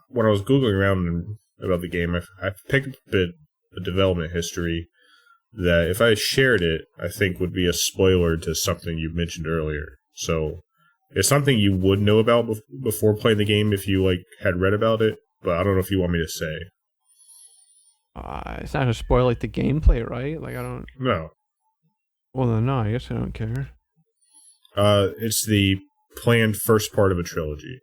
when I was googling around about the game, I picked up a bit of development history that if I shared it, I think would be a spoiler to something you mentioned earlier. So it's something you would know about before playing the game if you like had read about it, but I don't know if you want me to say. It's not gonna spoil like the gameplay, right? Like I don't. No. Well, then no, I guess I don't care. It's the planned first part of a trilogy.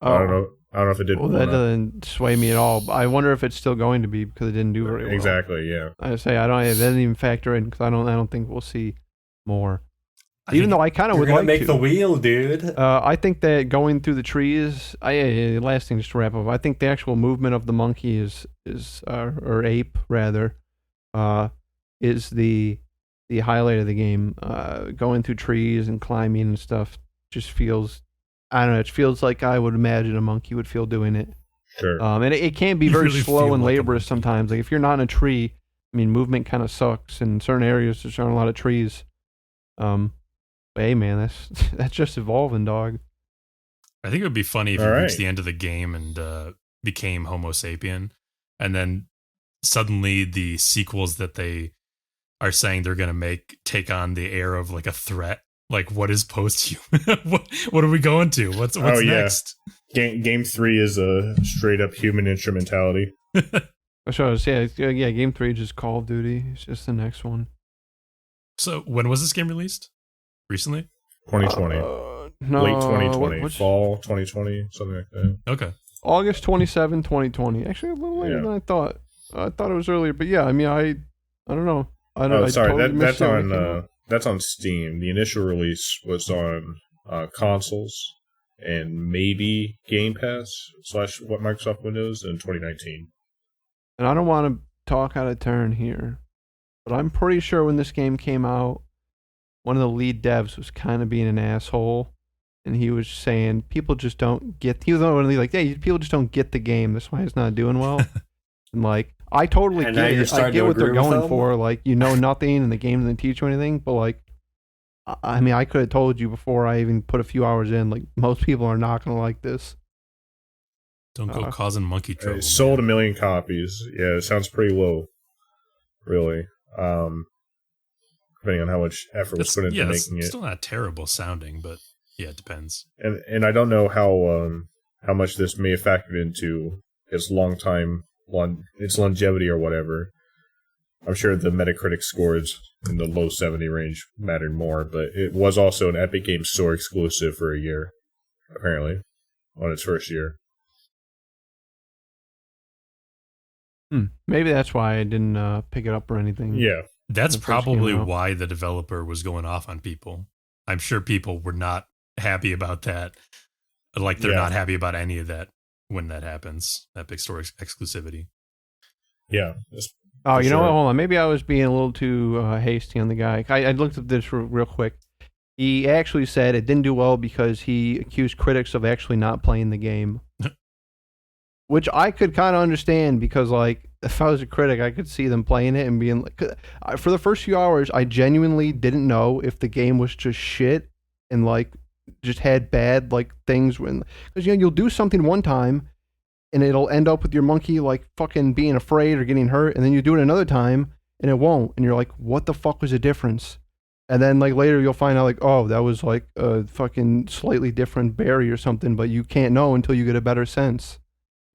Oh. I don't know if it did. Well, that doesn't sway me at all. I wonder if it's still going to be because it didn't do very well. Exactly. Yeah. I say that didn't even factor in because I don't think we'll see more. Even though I kind of would like to make the wheel, dude. I think that going through the trees. Last thing just to wrap up. I think the actual movement of the monkey or ape rather, is the highlight of the game. Going through trees and climbing and stuff just feels. I don't know. It feels like I would imagine a monkey would feel doing it. Sure. And it can be very really slow and laborious sometimes. Like if you're not in a tree, I mean, movement kind of sucks in certain areas. There's not a lot of trees. But hey, man, that's just evolving, dog. I think it would be funny if you reached the end of the game and became Homo sapien, and then suddenly the sequels that they are saying they're going to take on the air of like a threat. Like, what is post-human? what are we going to? What's next? Game 3 is a straight-up human instrumentality. Sure, yeah, Game 3 is just Call of Duty. It's just the next one. So, when was this game released? Recently? 2020. No, late 2020. Fall 2020, something like that. Okay. August 27, 2020. Actually, a little later than I thought. I thought it was earlier, but yeah, I mean, I don't know. That's on Steam. The initial release was on consoles and maybe Game Pass / what Microsoft Windows in 2019. And I don't want to talk out of turn here, but I'm pretty sure when this game came out, one of the lead devs was kind of being an asshole, and he was saying people just don't get. He was like, "Hey, people just don't get the game. That's why it's not doing well." And like, I totally get it. I get what they're going for. Like, you know nothing, and the game doesn't teach you anything. But like, I mean, I could have told you before I even put a few hours in. Like, most people are not going to like this. Don't go causing monkey trouble. It sold 1 million copies. Yeah, it sounds pretty low, really. Depending on how much effort was put into making it. It's still not terrible sounding, but yeah, it depends. And I don't know how much this may have factored into its its longevity or whatever. I'm sure the Metacritic scores in the low 70 range mattered more, but it was also an Epic Games Store exclusive for a year, apparently, on its first year. Maybe that's why I didn't pick it up or anything. Yeah. That's probably why the developer was going off on people. I'm sure people were not happy about that. Like they're not happy about any of that when that happens. Epic Store exclusivity. Yeah. Oh, you know what? Hold on. Maybe I was being a little too hasty on the guy. I looked at this real quick. He actually said it didn't do well because he accused critics of actually not playing the game. Which I could kind of understand because, like, if I was a critic, I could see them playing it and being like, for the first few hours, I genuinely didn't know if the game was just shit and, like, just had bad, like, things. Because, you know, you'll do something one time and it'll end up with your monkey, like, fucking being afraid or getting hurt. And then you do it another time and it won't. And you're like, what the fuck was the difference? And then, like, later you'll find out, like, oh, that was, like, a fucking slightly different berry or something, but you can't know until you get a better sense.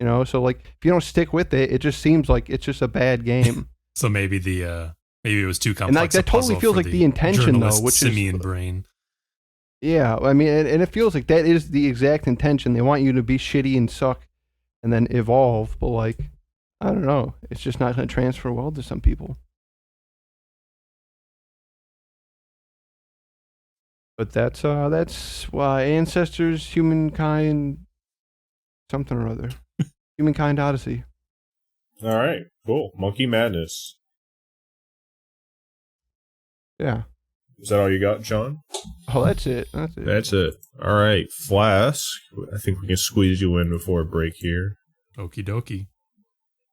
You know, so like if you don't stick with it, it just seems like it's just a bad game. So maybe the Maybe it was too complex. And like that totally feels like the intention, though, which simian brain. Yeah, I mean, and it feels like that is the exact intention. They want you to be shitty and suck, and then evolve. But like, I don't know, it's just not going to transfer well to some people. But that's why Ancestors, Humankind, something or other, Humankind Odyssey. All right, cool. Monkey Madness. Yeah. Is that all you got, John? Oh, that's it. That's it. All right, Flask. I think we can squeeze you in before a break here. Okie dokie.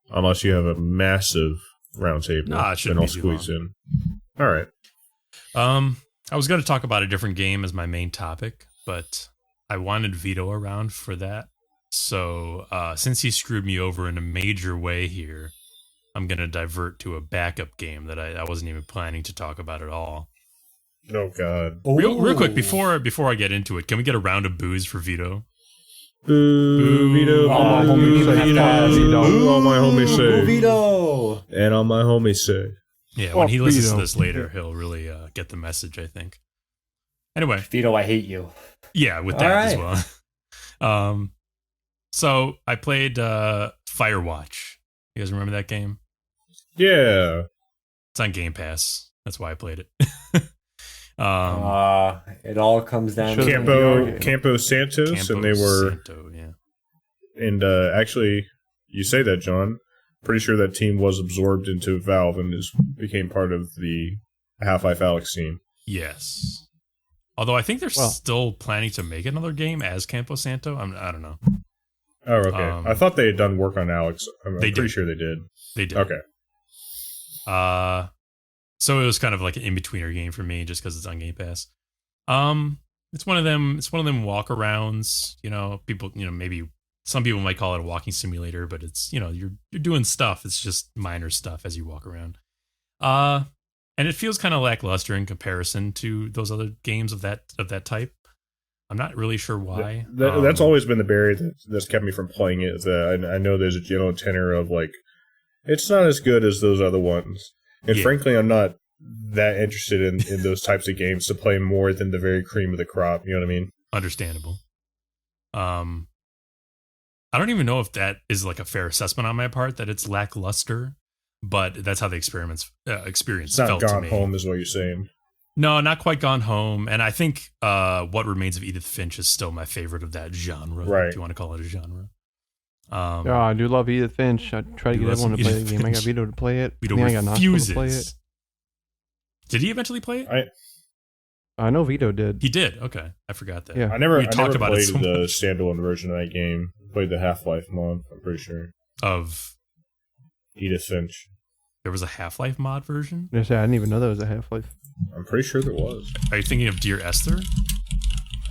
Unless you have a massive roundtable. Nah, it shouldn't then I'll be squeeze in. All right. I was going to talk about a different game as my main topic, but I wanted Vito around for that. So since he screwed me over in a major way here, I'm going to divert to a backup game that I wasn't even planning to talk about at all. Oh, God. Real quick, before I get into it, can we get a round of boos for Vito? Boo, Vito. All my homies say. All my homies say. Vito. And all my homies say. Yeah, when he listens to this later, he'll really get the message, I think. Anyway. Vito, I hate you. Yeah, with that as well. So I played Firewatch. You guys remember that game? Yeah. It's on Game Pass. That's why I played it. It all comes down to Campo Santos, and they were Santo, yeah. And actually, you say that, John. Pretty sure that team was absorbed into Valve and became part of the Half-Life Alyx team. Yes. Although I think they're still planning to make another game as Campo Santo. I don't know. Oh, okay. I thought they had done work on Alyx. I'm pretty sure they did. They did. Okay. So it was kind of like an in-betweener game for me, just because it's on Game Pass. It's one of them walkarounds. You know, people. You know, maybe some people might call it a walking simulator, but it's you're doing stuff. It's just minor stuff as you walk around. And it feels kind of lackluster in comparison to those other games of that type. I'm not really sure why. That's always been the barrier that's kept me from playing it. I know there's a general tenor of like, it's not as good as those other ones. And frankly, I'm not that interested in those types of games to play more than the very cream of the crop. You know what I mean? Understandable. I don't even know if that is like a fair assessment on my part that it's lackluster, but that's how the experience felt to me. It's not gone home, is what you're saying. No, not quite gone home. And I think What Remains of Edith Finch is still my favorite of that genre, if you want to call it a genre. Yeah, I do love Edith Finch. I try to get everyone to play the game. I got Vito to play it. Vito refuses. To play it. Did he eventually play it? I know Vito did. He did. Okay, I forgot that. Yeah, I never played the standalone version of that game. Played the Half-Life mod. I'm pretty sure of Edith Finch. There was a Half-Life mod version. I didn't even know there was a Half-Life. I'm pretty sure there was. Are you thinking of Dear Esther?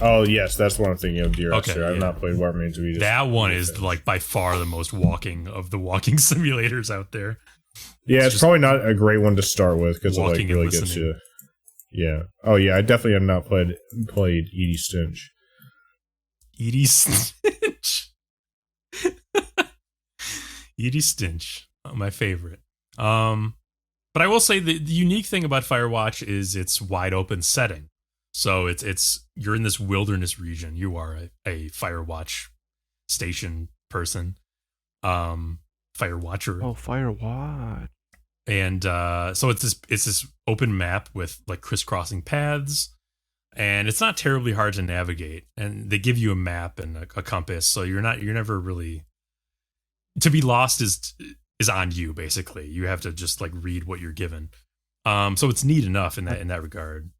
Oh, yes, that's what I'm thinking of, Dear Esther. I've not played What Remains of Edith. That one is like by far the most walking of the walking simulators out there. Yeah, it's probably not a great one to start with because it like really gets you. Yeah. Oh, yeah, I definitely have not played Edie Stinch. Edie Stinch. Edie Stinch, my favorite. But I will say the unique thing about Firewatch is its wide open setting. So it's you're in this wilderness region. You are a Firewatch station person, Firewatcher. Oh, Firewatch. And so it's this open map with like crisscrossing paths, and it's not terribly hard to navigate. And they give you a map and a compass, so you're never really to be lost is on you. Basically, you have to just like read what you're given. So it's neat enough in that regard.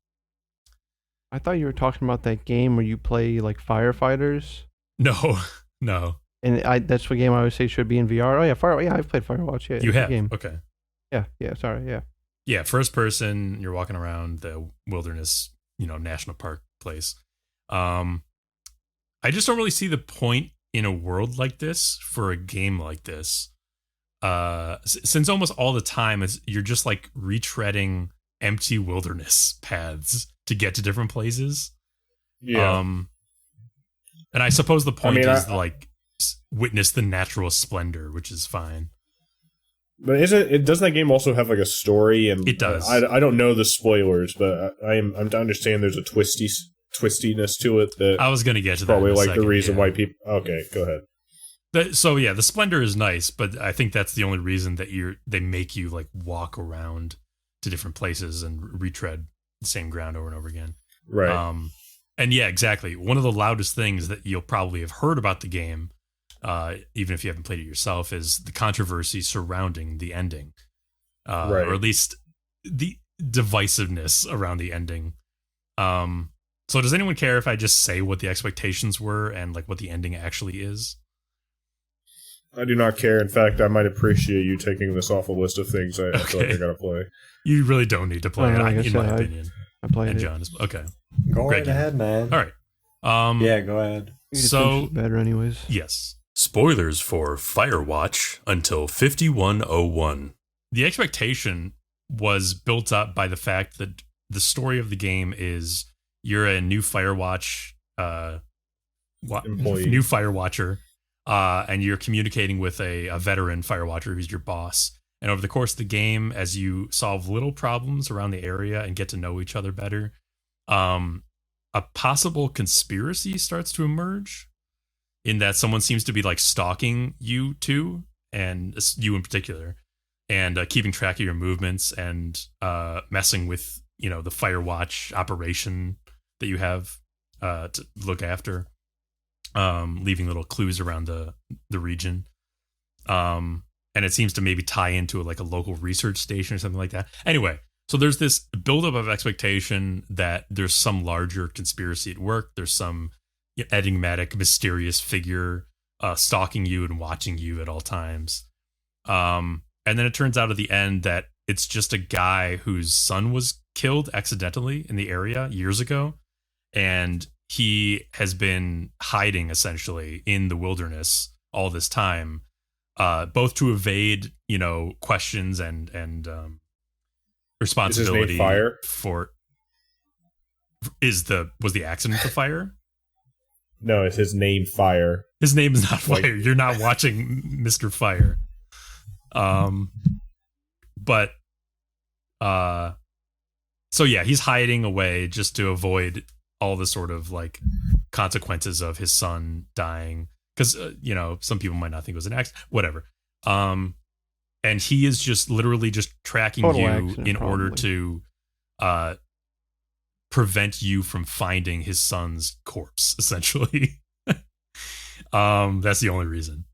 I thought you were talking about that game where you play like firefighters. No. And that's what game I always say should be in VR. Oh yeah, Yeah, I've played Firewatch. Yeah, you have. Game. Okay. Yeah. Sorry. Yeah. Yeah, first person. You're walking around the wilderness, national park place. I just don't really see the point in a world like this for a game like this. Since almost all the time you're just like retreading empty wilderness paths to get to different places. Yeah. And I suppose the point is like witness the natural splendor, which is fine. But doesn't that game also have like a story? And it does. I don't know the spoilers, but I'm to understand there's a twistiness to it that I was going to get to that. Probably in a like second, the reason why people. Okay, go ahead. The splendor is nice, but I think that's the only reason that they make you like walk around to different places and retread the same ground over and over again. Right. And yeah, exactly. One of the loudest things that you'll probably have heard about the game, even if you haven't played it yourself, is the controversy surrounding the ending, right. or at least the divisiveness around the ending. So does anyone care if I just say what the expectations were and like what the ending actually is? I do not care. In fact, I might appreciate you taking this off a list of things I feel like I gotta play. You really don't need to play it, in my opinion. I played and it. John is okay. Go right ahead, man. All right. Yeah, go ahead. So better, anyways. Yes. Spoilers for Firewatch until 5101. The expectation was built up by the fact that the story of the game is you're a new Firewatch new Firewatcher. And you're communicating with a veteran Firewatcher who's your boss. And over the course of the game, as you solve little problems around the area and get to know each other better, a possible conspiracy starts to emerge in that someone seems to be like stalking you too, and you in particular, and keeping track of your movements and messing with, the Firewatch operation that you have to look after. Leaving little clues around the region. And it seems to maybe tie into like a local research station or something like that. Anyway, so there's this buildup of expectation that there's some larger conspiracy at work. There's some enigmatic, mysterious figure stalking you and watching you at all times. And then it turns out at the end that it's just a guy whose son was killed accidentally in the area years ago. And he has been hiding essentially in the wilderness all this time, both to evade, questions and responsibility. Is his name Fire? Was the accident the fire? No, it's his name Fire. His name is not Fire. You're not watching Mr. Fire. So yeah, he's hiding away just to avoid all the sort of like consequences of his son dying, because some people might not think it was an accident, whatever. And he is just literally just tracking Total you accident, in probably. order to prevent you from finding his son's corpse, essentially. That's the only reason.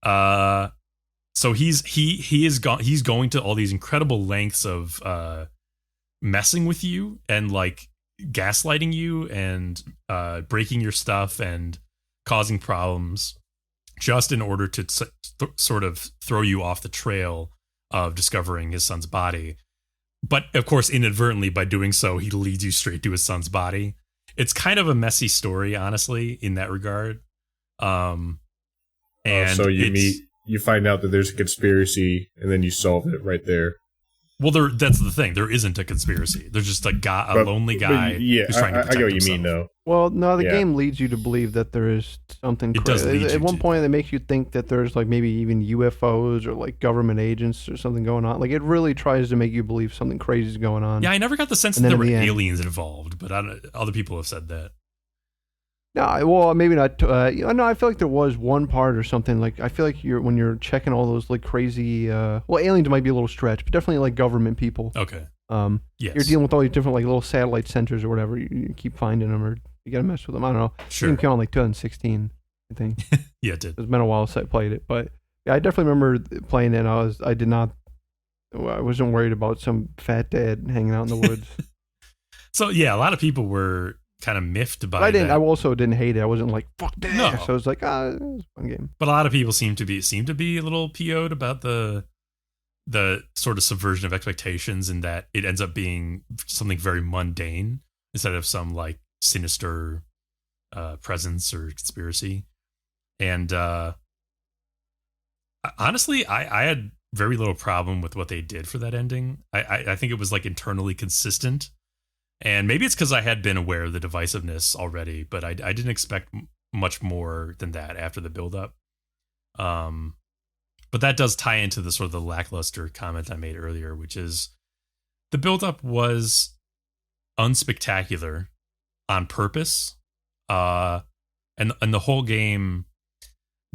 So he's going to all these incredible lengths of messing with you and like gaslighting you and breaking your stuff and causing problems just in order to sort of throw you off the trail of discovering his son's body. But of course, inadvertently, by doing so, he leads you straight to his son's body. It's kind of a messy story, honestly, in that regard. And so you find out that there's a conspiracy and then you solve it right there. Well, that's the thing. There isn't a conspiracy. There's just a lonely guy who's trying to protect I get what himself. you mean, though. Well, no, the game leads you to believe that there is something It does crazy. lead At you one to. point, they make you think that there's like maybe even UFOs or like government agents or something going on. Like it really tries to make you believe something crazy is going on. Yeah, I never got the sense And that then there were in the end- aliens involved, but other people have said that. No, well, maybe not. No, I feel like there was one part or something. Like I feel like when you're checking all those like crazy. Well, aliens might be a little stretch, but definitely like government people. Okay. Yes. You're dealing with all these different like little satellite centers or whatever. You keep finding them or you gotta mess with them. I don't know. Sure. It came out in like 2016, I think. Yeah, it did. It's been a while since I played it, but yeah, I definitely remember playing it. And I wasn't worried about some fat dad hanging out in the woods. So yeah, a lot of people were kind of miffed by But that. I also didn't hate it. I wasn't like fuck that. No. So I was like, it was a fun game. But a lot of people seem to be a little PO'd about the sort of subversion of expectations, and that it ends up being something very mundane instead of some like sinister presence or conspiracy. And honestly, I had very little problem with what they did for that ending. I think it was like internally consistent. And maybe it's because I had been aware of the divisiveness already, but I didn't expect much more than that after the build-up. But that does tie into the sort of the lackluster comment I made earlier, which is the buildup was unspectacular on purpose. And the whole game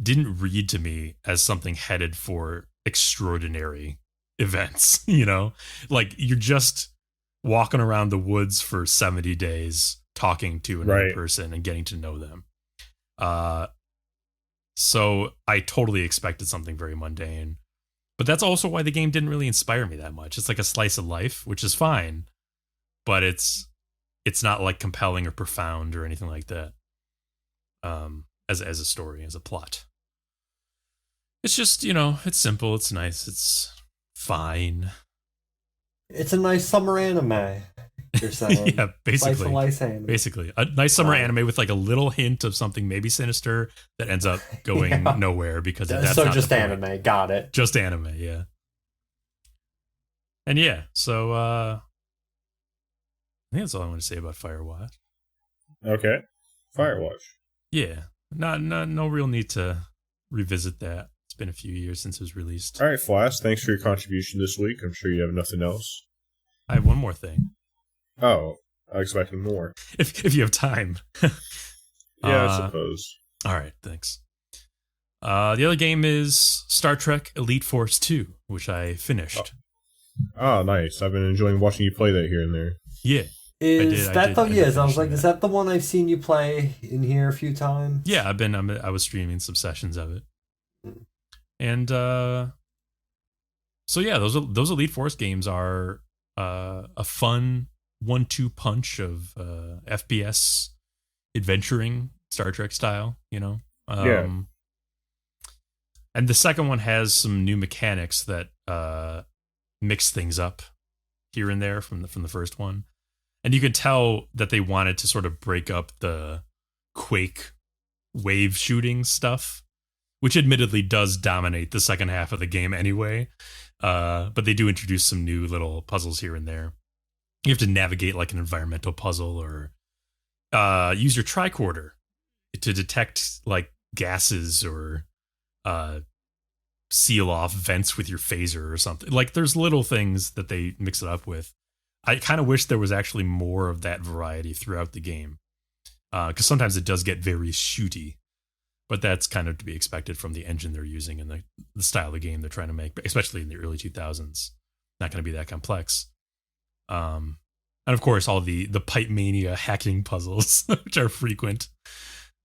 didn't read to me as something headed for extraordinary events, you know? Like, you're just walking around the woods for 70 days, talking to another person and getting to know them. So I totally expected something very mundane. But that's also why the game didn't really inspire me that much. It's like a slice of life, which is fine, but it's not like compelling or profound or anything like that. As a story, as a plot. It's just, it's simple, it's nice, it's fine. It's a nice summer anime, you're saying. Yeah, basically. A nice summer anime with like a little hint of something maybe sinister that ends up going nowhere because that's so not just the anime, point. Got it. Just anime, yeah. And yeah, so I think that's all I want to say about Firewatch. Okay. Firewatch. Yeah. No real need to revisit that. It's been a few years since it was released. All right, Flask, thanks for your contribution this week. I'm sure you have nothing else. I have one more thing. Oh, I expected more. If you have time. Yeah, I suppose. All right, thanks. The other game is Star Trek Elite Force 2, which I finished. Oh, nice. I've been enjoying watching you play that here and there. Yeah. Is that the yes? I was like, is that the one I've seen you play in here a few times? Yeah, I was streaming some sessions of it, and so yeah, those Elite Force games are a fun 1-2 punch of FPS adventuring Star Trek style, Yeah. And the second one has some new mechanics that mix things up here and there from the first one. And you could tell that they wanted to sort of break up the Quake wave shooting stuff, which admittedly does dominate the second half of the game anyway. But they do introduce some new little puzzles here and there. You have to navigate like an environmental puzzle or use your tricorder to detect like gases or seal off vents with your phaser or something. Like there's little things that they mix it up with. I kind of wish there was actually more of that variety throughout the game. Because sometimes it does get very shooty. But that's kind of to be expected from the engine they're using and the style of the game they're trying to make, especially in the early 2000s. Not going to be that complex. And of course, all the Pipe Mania hacking puzzles, which are frequent.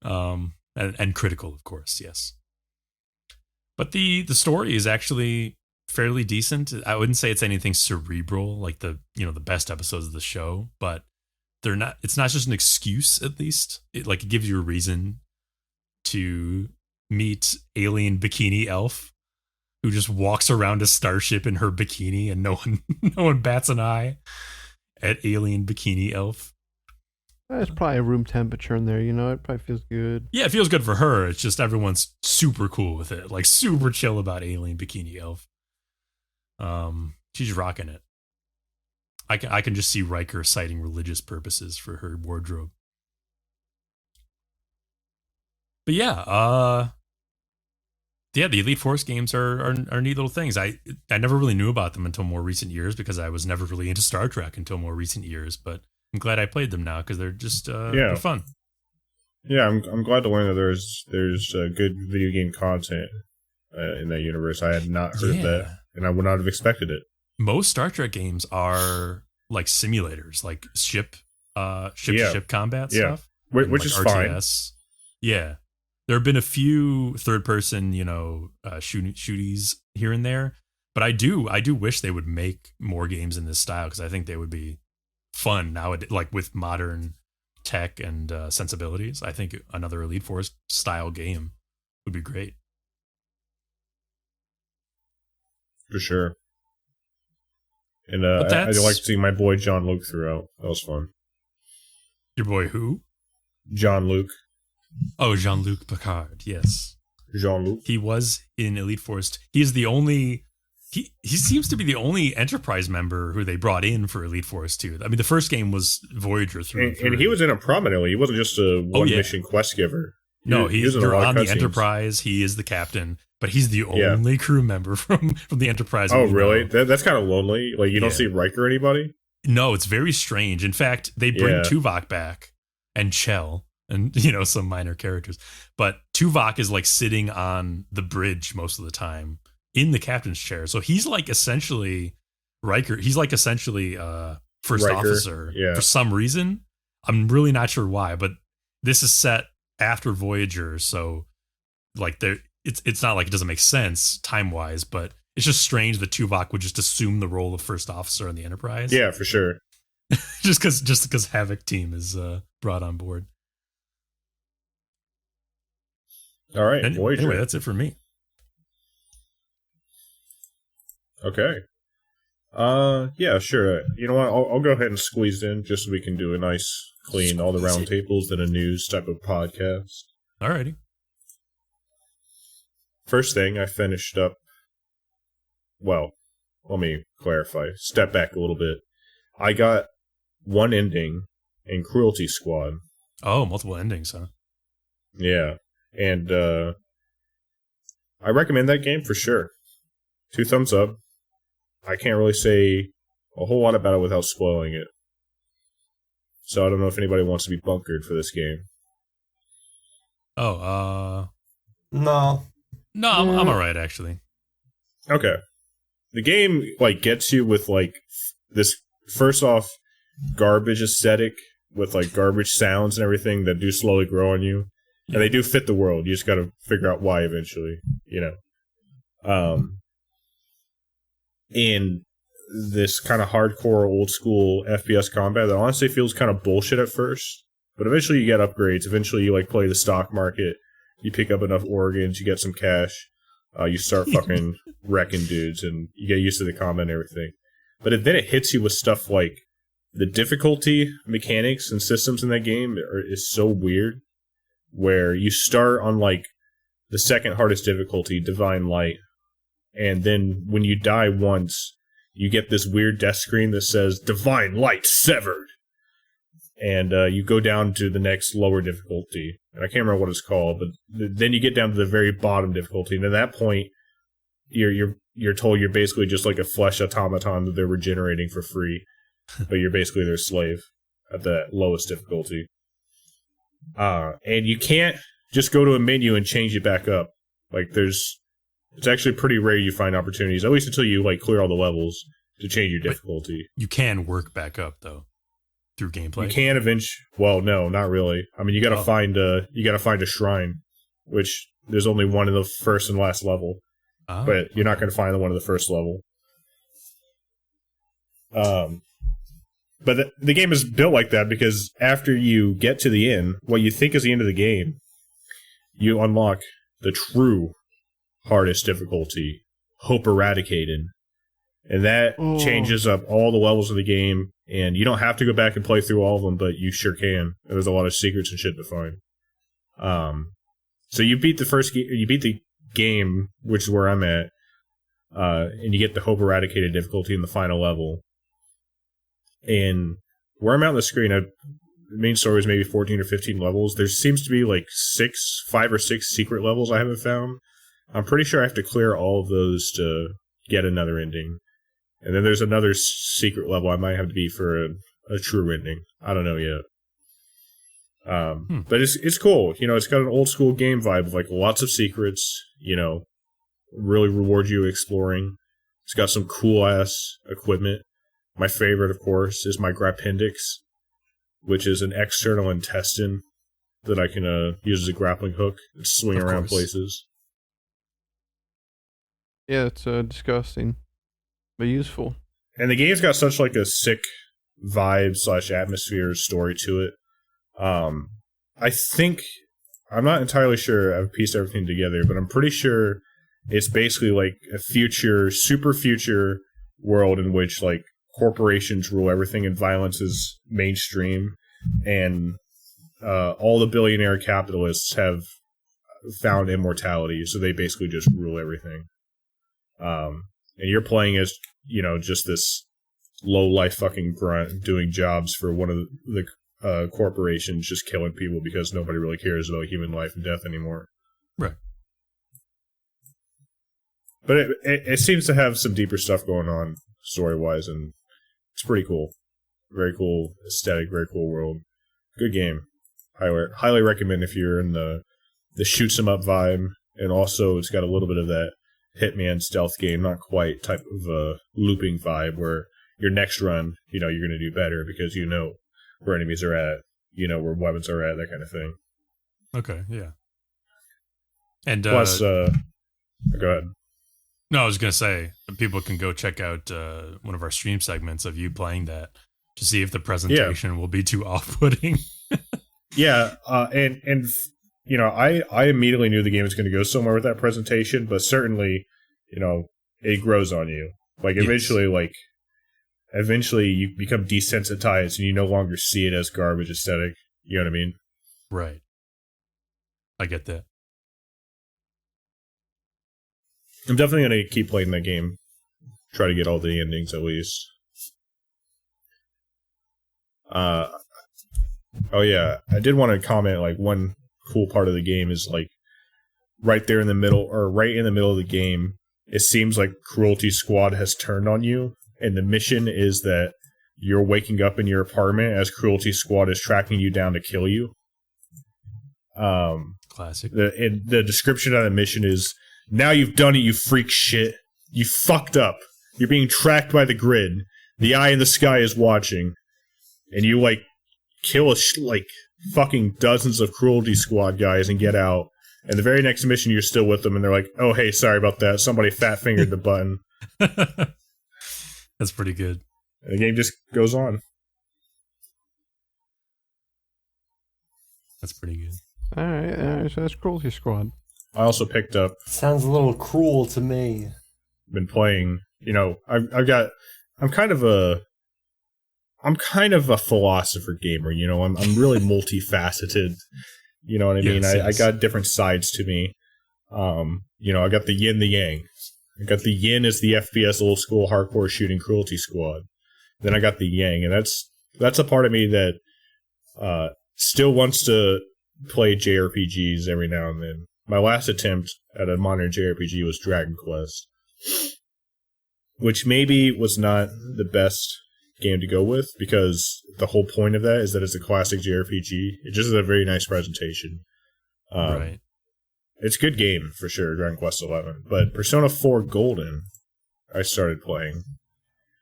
And critical, of course, yes. But the story is actually fairly decent. I wouldn't say it's anything cerebral like the best episodes of the show, but they're not. It's not just an excuse. At least it gives you a reason to meet alien bikini elf who just walks around a starship in her bikini, and no one bats an eye at alien bikini elf. It's probably a room temperature in there, it probably feels good. Yeah, it feels good for her. It's just everyone's super cool with it, like super chill about alien bikini elf. She's rocking it. I can just see Riker citing religious purposes for her wardrobe. But yeah, the Elite Force games are neat little things. I never really knew about them until more recent years because I was never really into Star Trek until more recent years. But I'm glad I played them now because they're just they're fun. Yeah, I'm glad to learn that there's good video game content in that universe. I had not heard that, and I would not have expected it. Most Star Trek games are like simulators, like ship to ship combat stuff, which is RTS. Fine. Yeah, there have been a few third person, shooties here and there, but I do wish they would make more games in this style because I think they would be fun now, like with modern tech and sensibilities. I think another Elite Force style game would be great. For sure. And I like to see my boy John Luke throughout. That was fun. Your boy who? John Luke. Oh, Jean-Luc Picard, yes. Jean-Luc. He was in Elite Force. He's the only... He seems to be the only Enterprise member who they brought in for Elite Force 2. I mean, the first game was Voyager 3. And he was in it prominently. He wasn't just a one-mission quest giver. No, you're on the Enterprise. He is the captain. but he's the only crew member from the Enterprise. Oh, really? That's kind of lonely. Like, you don't see Riker or anybody? No, it's very strange. In fact, they bring Tuvok back and Chell and, some minor characters. But Tuvok is like sitting on the bridge most of the time in the captain's chair. So he's like essentially Riker. He's like essentially first Riker, officer for some reason. I'm really not sure why, but this is set after Voyager. So like it's not like it doesn't make sense time-wise, but it's just strange that Tuvok would just assume the role of first officer on the Enterprise. Yeah, for sure. just because Havoc Team is brought on board. All right, Voyager. Anyway, that's it for me. Okay. Yeah, sure. You know what? I'll go ahead and squeeze in just so we can do a nice, clean, all the roundtables and a news type of podcast. Alrighty. First thing, I finished up. Well, let me clarify. Step back a little bit. I got one ending in Cruelty Squad. Oh, multiple endings, huh? Yeah. And I recommend that game for sure. 2 thumbs up. I can't really say a whole lot about it without spoiling it. So I don't know if anybody wants to be bunkered for this game. No. No, I'm alright, actually. Okay. The game, like, gets you with, like, this, first off, garbage aesthetic with, like, garbage sounds and everything that do slowly grow on you. And they do fit the world. You just gotta figure out why eventually, In this kind of hardcore, old-school FPS combat that honestly feels kind of bullshit at first. But eventually you get upgrades. Eventually you, like, play the stock market. You pick up enough organs. You get some cash. You start fucking wrecking dudes, and you get used to the combat and everything. But then it hits you with stuff like the difficulty mechanics and systems in that game is so weird, where you start on like the second hardest difficulty, Divine Light, and then when you die once, you get this weird death screen that says Divine Light Severed, and you go down to the next lower difficulty. And I can't remember what it's called, but then you get down to the very bottom difficulty, and at that point, you're told you're basically just like a flesh automaton that they're regenerating for free, but you're basically their slave at the lowest difficulty. And you can't just go to a menu and change it back up. Like it's actually pretty rare you find opportunities, at least until you like clear all the levels, to change your difficulty. But you can work back up though. Through gameplay, you can eventually. Well, no, not really. I mean, you got to find a shrine, which there's only one in the first and last level, but you're not going to find the one in the first level. But the game is built like that because after you get to the end, what you think is the end of the game, you unlock the true hardest difficulty, Hope Eradicated, and that changes up all the levels of the game. And you don't have to go back and play through all of them, but you sure can. There's a lot of secrets and shit to find. So you beat the game, which is where I'm at, and you get the Hope Eradicated difficulty in the final level. And where I'm at on the screen, the main story is maybe 14 or 15 levels. There seems to be like 5 or 6 secret levels I haven't found. I'm pretty sure I have to clear all of those to get another ending. And then there's another secret level I might have to beat for a true ending. I don't know yet. But it's cool. It's got an old school game vibe of like lots of secrets, really reward you exploring. It's got some cool ass equipment. My favorite, of course, is my Grapendix, which is an external intestine that I can use as a grappling hook and swing around places. Yeah, it's disgusting. But useful. And the game's got such like a sick vibe / atmosphere story to it. I think, I'm not entirely sure I've pieced everything together, but I'm pretty sure it's basically like a super future world in which like corporations rule everything and violence is mainstream, and all the billionaire capitalists have found immortality, so they basically just rule everything. And you're playing as, just this low-life fucking grunt doing jobs for one of the corporations, just killing people because nobody really cares about human life and death anymore. Right. But it seems to have some deeper stuff going on story-wise, and it's pretty cool. Very cool aesthetic, very cool world. Good game. Highly recommend if you're in the shoots 'em up vibe, and also it's got a little bit of that Hitman stealth game, not quite type of a looping vibe where your next run, you're going to do better because you know where enemies are at, where weapons are at, that kind of thing. Okay, yeah. And plus, go ahead. No, I was going to say, people can go check out one of our stream segments of you playing that to see if the presentation will be too off-putting. Yeah, and I immediately knew the game was going to go somewhere with that presentation, but certainly, it grows on you. Like, eventually you become desensitized and you no longer see it as garbage aesthetic. You know what I mean? Right. I get that. I'm definitely going to keep playing that game. Try to get all the endings at least. Oh yeah, I did want to comment, like, one cool part of the game is, like, right in the middle of the game, it seems like Cruelty Squad has turned on you, and the mission is that you're waking up in your apartment as Cruelty Squad is tracking you down to kill you. Classic. The description of the mission is, now you've done it, you freak shit. You fucked up. You're being tracked by the grid. The eye in the sky is watching. And you, like, kill fucking dozens of Cruelty Squad guys and get out. And the very next mission, you're still with them, and they're like, oh, hey, sorry about that. Somebody fat-fingered the button. That's pretty good. And the game just goes on. That's pretty good. All right, so that's Cruelty Squad. I also picked up... Sounds a little cruel to me. Been playing, I'm kind of a philosopher gamer, I'm really multifaceted. You know what I mean? Yes, I got different sides to me. I got the yin, the yang. I got the yin as the FPS old school hardcore shooting Cruelty Squad. Then I got the yang, and that's a part of me that still wants to play JRPGs every now and then. My last attempt at a modern JRPG was Dragon Quest, which maybe was not the best game to go with, because the whole point of that is that it's a classic JRPG. It just is a very nice presentation. Right. It's a good game, for sure, Dragon Quest XI. But Persona 4 Golden, I started playing.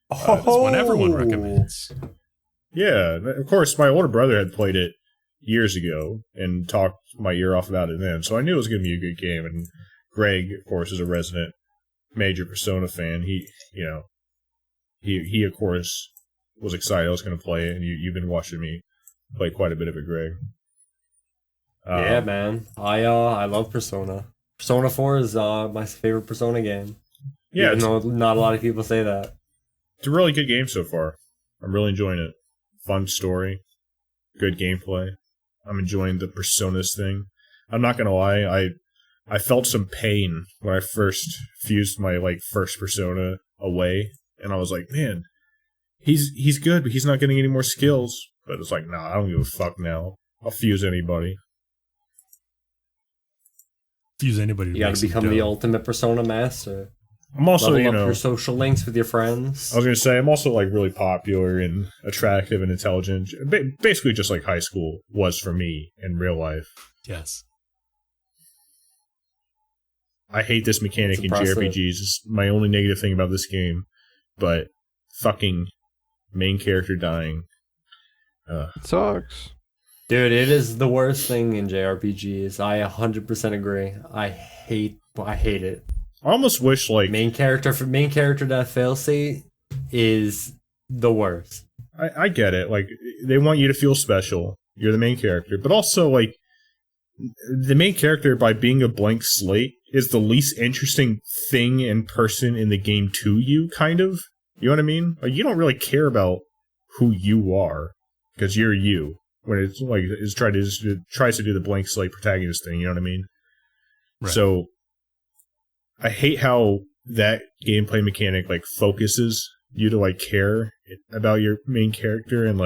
That's one everyone recommends. Yeah, of course, my older brother had played it years ago and talked my ear off about it then, so I knew it was going to be a good game. And Greg, of course, is a resident major Persona fan. He of course was excited I was going to play it, and you've been watching me play quite a bit of it, Greg. Yeah, man. I love Persona. Persona 4 is my favorite Persona game. Yeah, even though not a lot of people say that. It's a really good game so far. I'm really enjoying it. Fun story, good gameplay. I'm enjoying the Personas thing. I'm not gonna lie, I felt some pain when I first fused my first Persona away, and I was like, man, he's good, but he's not getting any more skills. But it's like, nah, I don't give a fuck now. I'll fuse anybody. Fuse anybody. You gotta become the ultimate Persona master. I'm also, level up your social links with your friends. I was gonna say, I'm also really popular and attractive and intelligent. Basically, just like high school was for me in real life. Yes. I hate this mechanic in JRPGs. It's my only negative thing about this game. But fucking main character dying. It sucks. Dude, it is the worst thing in JRPGs. I 100% agree. I hate it. I almost wish main character death failstate is the worst. I get it. They want you to feel special. You're the main character, but also the main character, by being a blank slate, is the least interesting thing and person in the game to you. Kind of, you know what I mean? You don't really care about who you are because you're you. When it's tries to do the blank slate protagonist thing, you know what I mean? Right. So I hate how that gameplay mechanic focuses you to care about your main character and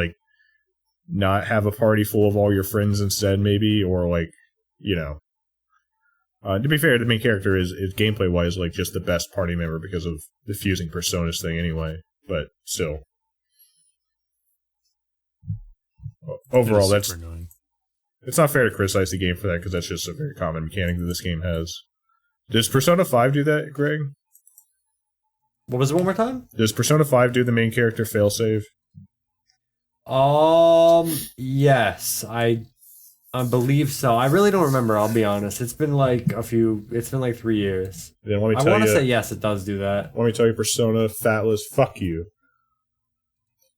not have a party full of all your friends instead, maybe, or To be fair, the main character is gameplay wise like just the best party member because of the fusing personas thing anyway. But still, overall, that's annoying. It's not fair to criticize the game for that because that's just a very common mechanic that this game has. Does Persona 5 do that, Greg? What was it one more time? Does Persona 5 do the main character failsave? Yes, I believe so. I really don't remember, I'll be honest. It's been like 3 years. Then let me I tell want you, to say yes, it does do that. let me tell you, Persona Fatless, fuck you.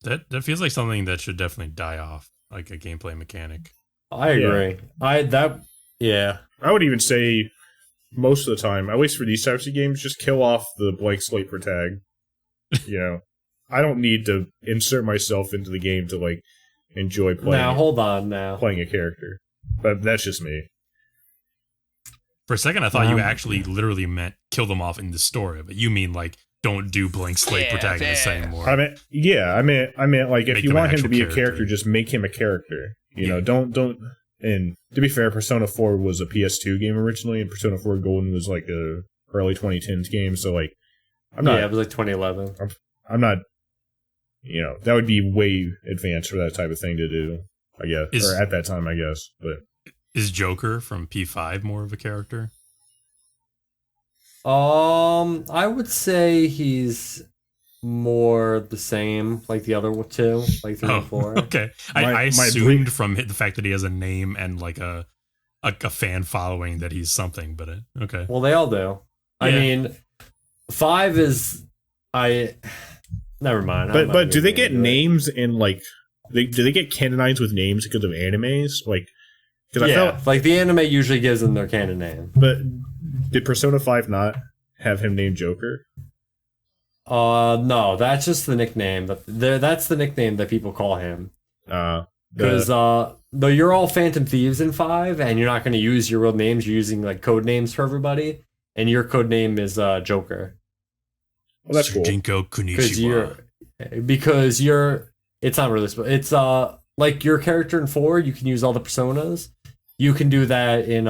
That feels like something that should definitely die off, like a gameplay mechanic. I agree. Yeah. I would even say most of the time, at least for these types of games, just kill off the blank slate per tag. You know, I don't need to insert myself into the game to like enjoy playing. Now hold on, now playing a character, but that's just me. For a second, I thought you actually literally meant kill them off in the story, but you mean like don't do blank slate protagonists anymore. I mean, yeah, I meant like if Make you them want an him to be actual a character, just make him a character. You know, don't. And to be fair, Persona 4 was a PS2 game originally, and Persona 4 Golden was like a early 2010s game. So like, I'm not. Yeah, it was like 2011. I'm not. You know, that would be way advanced for that type of thing to do. I guess, or at that time, I guess. But is Joker from P5 more of a character? I would say he's more the same, like the other two, like 3 and 4. Okay, I assumed from the fact that he has a name and like a fan following that he's something, but okay. Well, they all do. Yeah. I mean, 5 is never mind. But do they get names in like? Do they get canonized with names because of animes? Like, because I felt like the anime usually gives them their canon name. But did Persona 5 not have him named Joker? No, that's just the nickname. But that's the nickname that people call him. Because though you're all Phantom Thieves in 5, and you're not going to use your real names, you're using like code names for everybody, and your code name is Joker. Well, that's cool. Jinko Kunichiwa. Because you're. It's not really. It's like your character in 4. You can use all the personas. You can do that in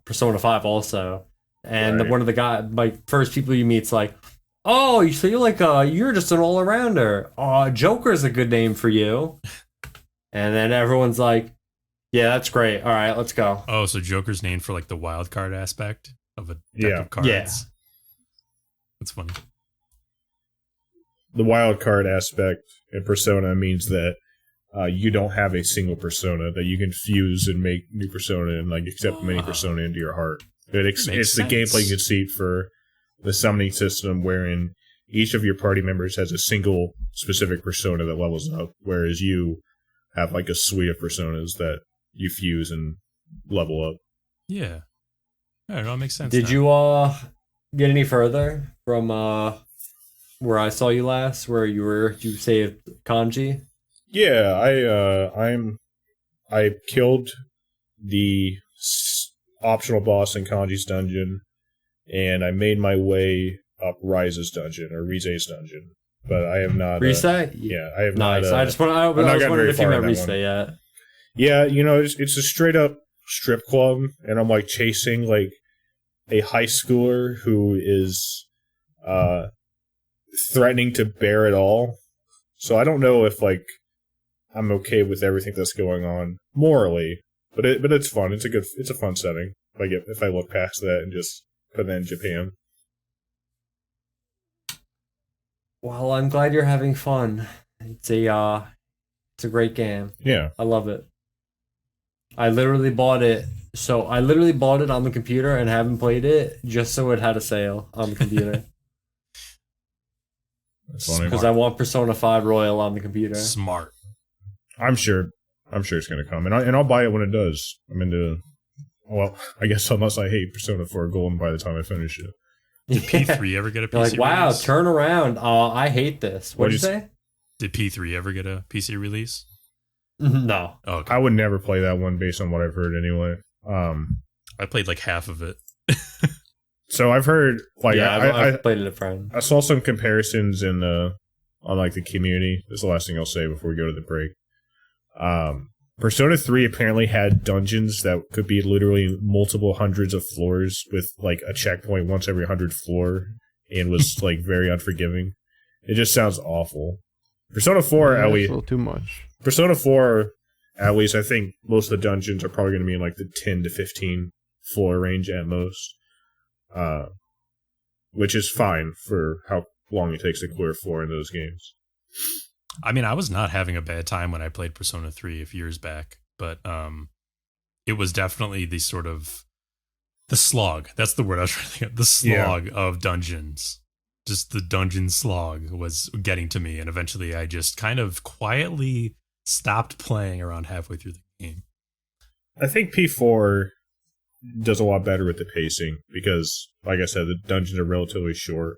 Persona 5 also. And one of the like first people you meet's like, oh, so you're like you're just an all arounder. Joker's a good name for you. And then everyone's like, yeah, that's great. All right, let's go. Oh, so Joker's named for like the wild card aspect of a deck of cards. Yeah. That's funny. The wild card aspect in Persona means that you don't have a single persona that you can fuse and make new persona and like accept many persona into your heart. It's the gameplay conceit for the summoning system, wherein each of your party members has a single specific persona that levels up, whereas you have like a suite of personas that you fuse and level up. Yeah, I don't know. It makes sense. Did you get any further from where I saw you last, where you saved Kanji? Yeah, I killed the optional boss in Kanji's dungeon, and I made my way up Rise's dungeon or Rise's dungeon. But I have not. Rise? Yeah, I have not. Nice. I was wondering if you met Rise yet. Yeah, you know, it's a straight up strip club, and I'm like chasing like a high schooler who is threatening to bear it all. So I don't know if like I'm okay with everything that's going on morally, but it's fun. It's a fun setting. If I look past that and just put that in Japan. Well, I'm glad you're having fun. It's a great game. Yeah, I love it. I literally bought it. So I literally bought it on the computer and haven't played it just so it had a sale on the computer. That's funny. Because I want Persona 5 Royal on the computer. Smart. I'm sure it's gonna come, and I'll buy it when it does. I'm into. Well, I guess unless I hate Persona 4 Golden by the time I finish it. Did P3 ever get a PC You're like, wow, release? turn around. I hate this. What'd you say? Did P3 ever get a PC release? No. Oh, okay. I would never play that one based on what I've heard anyway. I played like half of it. So I've heard like I played it a friend. I saw some comparisons on like the community. This is the last thing I'll say before we go to the break. Persona 3 apparently had dungeons that could be literally multiple hundreds of floors with like a checkpoint once every 100 floor, and was like very unforgiving. It just sounds awful. Persona 4 at least a little too much. Persona 4 at least I think most of the dungeons are probably going to be in like the 10 to 15 floor range at most. Which is fine for how long it takes to clear a floor in those games. I mean, I was not having a bad time when I played Persona 3 a few years back, but it was definitely the sort of the slog. That's the word I was trying to think of. The slog of dungeons. Just the dungeon slog was getting to me, and eventually I just kind of quietly stopped playing around halfway through the game. I think P4 does a lot better with the pacing because, like I said, the dungeons are relatively short.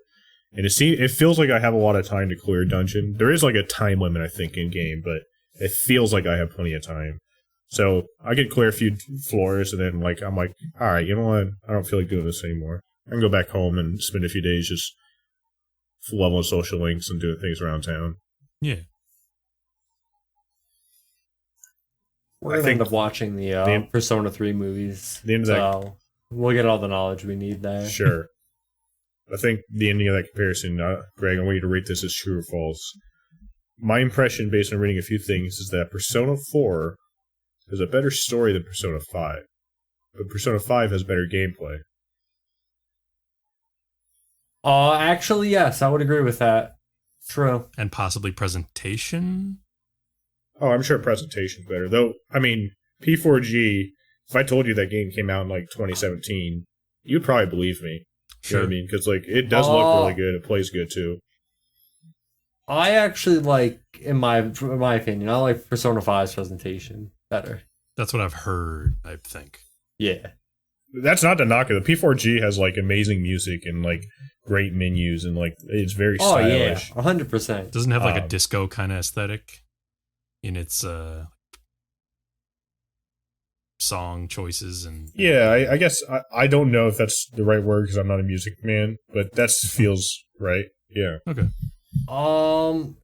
And it feels like I have a lot of time to clear a dungeon. There is like a time limit, I think, in game, but it feels like I have plenty of time. So I can clear a few floors, and then like I'm like, all right, you know what? I don't feel like doing this anymore. I can go back home and spend a few days just leveling social links and doing things around town. Yeah. We're going to end up watching the Persona 3 movies. We'll get all the knowledge we need there. Sure. I think the ending of that comparison, Greg, I want you to rate this as true or false. My impression, based on reading a few things, is that Persona 4 has a better story than Persona 5. But Persona 5 has better gameplay. Actually, yes, I would agree with that. True. And possibly presentation? Oh, I'm sure presentation's better. Though, I mean, P4G, if I told you that game came out in like 2017, you'd probably believe me. Sure. You know what I mean? Because like, it does look really good. It plays good too. I actually like, in my opinion, I like Persona 5's presentation better. That's what I've heard, I think. Yeah. That's not to knock it. The P4G has like amazing music and like great menus and like it's very stylish. Oh yeah, 100%. Doesn't have like a disco kind of aesthetic in its song choices and I guess I don't know if that's the right word because I'm not a music man, but that feels right. Yeah. Okay.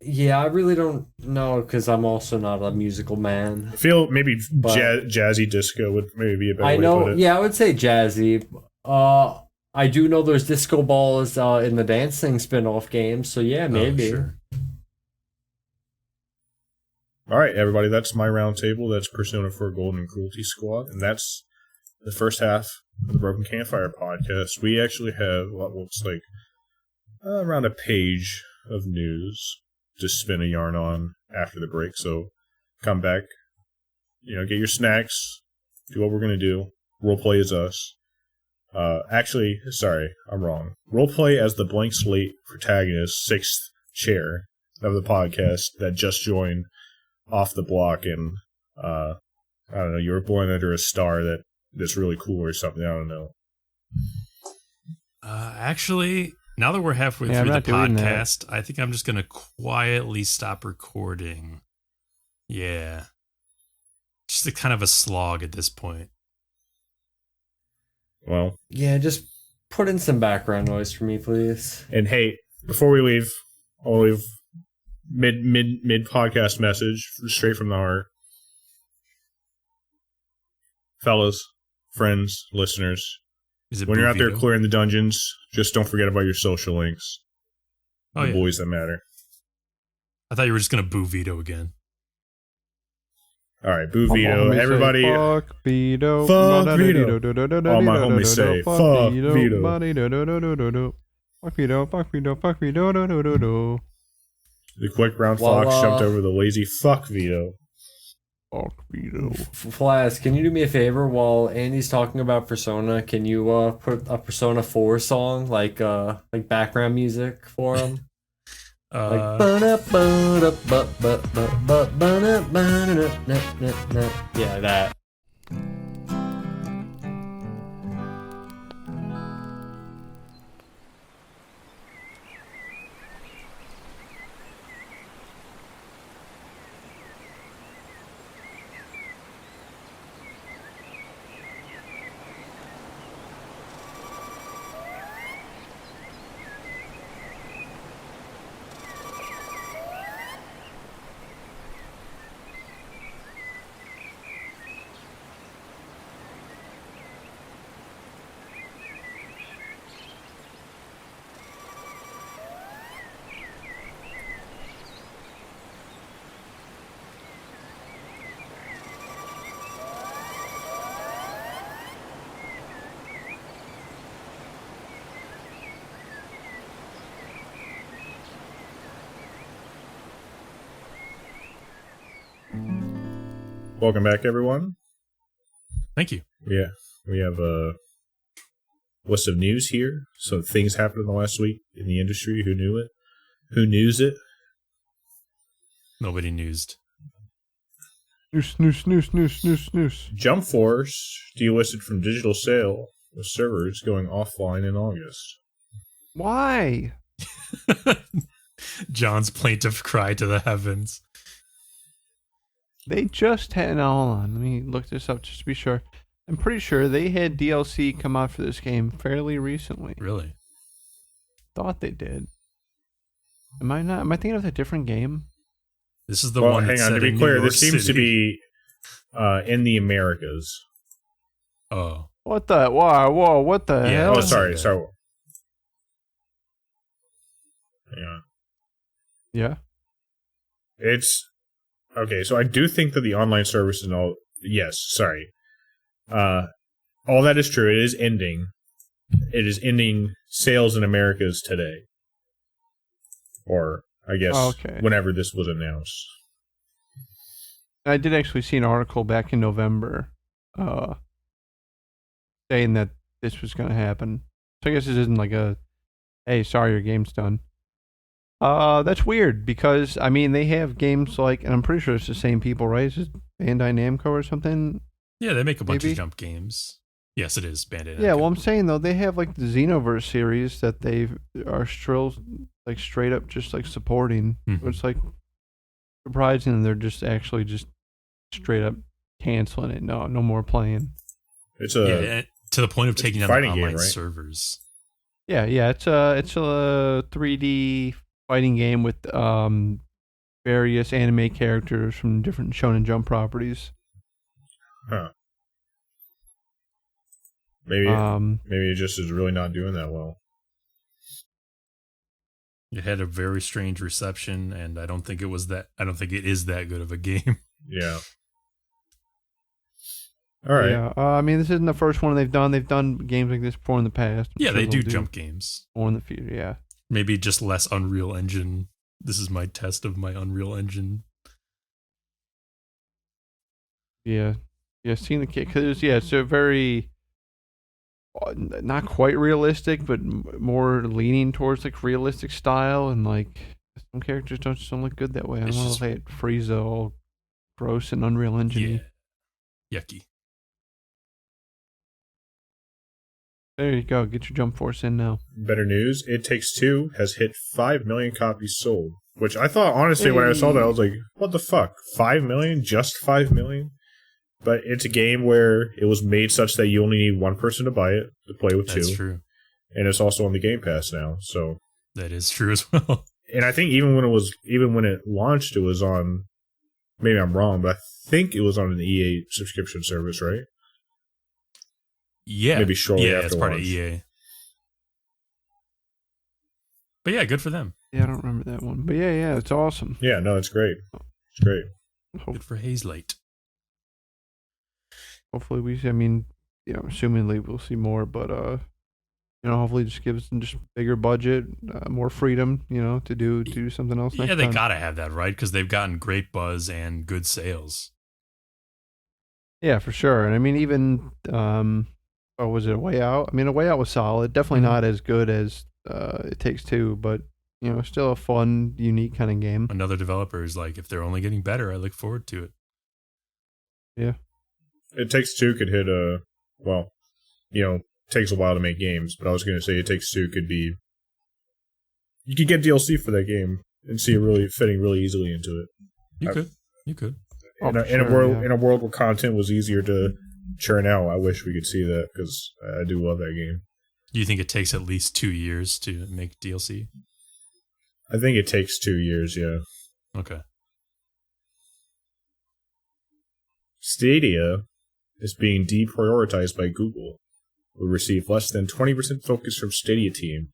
Yeah, I really don't know because I'm also not a musical man. I feel maybe jazzy disco would maybe be a better way to put it. Yeah, I would say jazzy. I do know there's disco balls in the dancing spin-off game, so yeah, maybe. Sure. All right, everybody, that's my roundtable. That's Persona 4 Golden and Cruelty Squad, and that's the first half of the Broken Campfire podcast. We actually have what looks like around a page of news to spin a yarn on after the break. So come back, get your snacks, do what we're going to do. Roleplay as us. Actually, sorry, I'm wrong. Roleplay as the blank slate protagonist, sixth chair of the podcast that just joined off the block, and I don't know, you were born under a star that's really cool or something. I don't know. Actually, now that we're halfway through the podcast, I think I'm just going to quietly stop recording. Yeah. Just a kind of a slog at this point. Well. Yeah, just put in some background noise for me, please. And hey, before we leave, I'll leave mid podcast message straight from the heart. Fellas, friends, listeners, when you're out there clearing the dungeons, just don't forget about your social links. The boys that matter. I thought you were just going to boo Vito again. All right, boo Vito. Everybody. Fuck Vito. Fuck Vito. All my homies say, fuck Vito. Fuck Vito. Fuck Vito. Fuck Vito. The quick brown fox jumped over the lazy fuck Vito. Fuck Vito. Flask, can you do me a favor while Andy's talking about Persona? Can you put a Persona 4 song like background music for him? Yeah, that. Welcome back, everyone. Thank you. Yeah, we have a list of news here. So things happened in the last week in the industry. Who knew it? Who news it? Nobody newsed. Snooze. Jump Force delisted from digital sale with servers going offline in August. Why? John's plaintive cry to the heavens. They just had. No, hold on. Let me look this up just to be sure. I'm pretty sure they had DLC come out for this game fairly recently. Really? Thought they did. Am I not? Am I thinking of a different game? This is the one. Hang that's on. To be clear, this seems to be in the Americas. Oh. What the? Whoa! What the hell? Oh, sorry. Hang on. Yeah. It's okay. So I do think that the online service and all. Yes. Sorry. All that is true. It is ending. It is ending sales in Americas today. Or, I guess, whenever this was announced. I did actually see an article back in November saying that this was going to happen. So I guess this isn't like a, hey, sorry, your game's done. That's weird because, I mean, they have games like, and I'm pretty sure it's the same people, right? Is it Bandai Namco or something? Yeah, they make a bunch of jump games. Yes, it is Bandai Namco. Yeah, well, I'm saying, though, they have like the Xenoverse series that they are still like straight up just like supporting. Mm-hmm. It's like surprising they're just actually just straight up canceling it. No more playing. It's to the point of taking down the online game, right? servers. Yeah, it's a 3D fighting game with various anime characters from different Shonen Jump properties. Huh. Maybe it just is really not doing that well. It had a very strange reception, and I don't think it is that good of a game. Yeah. All right. Yeah. I mean, this isn't the first one they've done. They've done games like this before in the past. Yeah, they do jump games. More in the future, yeah. Maybe just less Unreal Engine. This is my test of my Unreal Engine. Yeah. Yeah, seeing the kid, because it's a very, not quite realistic, but more leaning towards like realistic style, and like some characters don't look good that way. I don't want to play it Frieza all gross and Unreal Engine. Yeah. Yucky. There you go. Get your Jump Force in now. Better news: It Takes Two has hit 5 million copies sold. Which I thought, honestly, when I saw that, I was like, "What the fuck? 5 million? Just 5 million?" But it's a game where it was made such that you only need one person to buy it to play with two. That's true. And it's also on the Game Pass now. So that is true as well. And I think even when it launched, it was on. Maybe I'm wrong, but I think it was on an EA subscription service, right? Yeah, maybe shortly after it's part launch. of EA. But yeah, good for them. Yeah, I don't remember that one, but yeah, it's awesome. Yeah, no, it's great. It's great. Good for Hazelight. Hopefully assumingly we'll see more, but hopefully just gives them just bigger budget, more freedom, to do something else. Yeah, next they time. gotta have that, right? Because they've gotten great buzz and good sales. Yeah, for sure. And I mean, even was it A Way Out? I mean, A Way Out was solid. Definitely not as good as It Takes Two, but still a fun, unique kind of game. Another developer is like, if they're only getting better, I look forward to it. Yeah. It Takes Two could hit takes a while to make games, but I was going to say It Takes Two could be. You could get DLC for that game and see it really fitting really easily into it. You could. In a world where content was easier to churn out, I wish we could see that because I do love that game. Do you think it takes at least 2 years to make DLC? I think it takes 2 years, yeah. Okay. Stadia is being deprioritized by Google. We received less than 20% focus from Stadia team.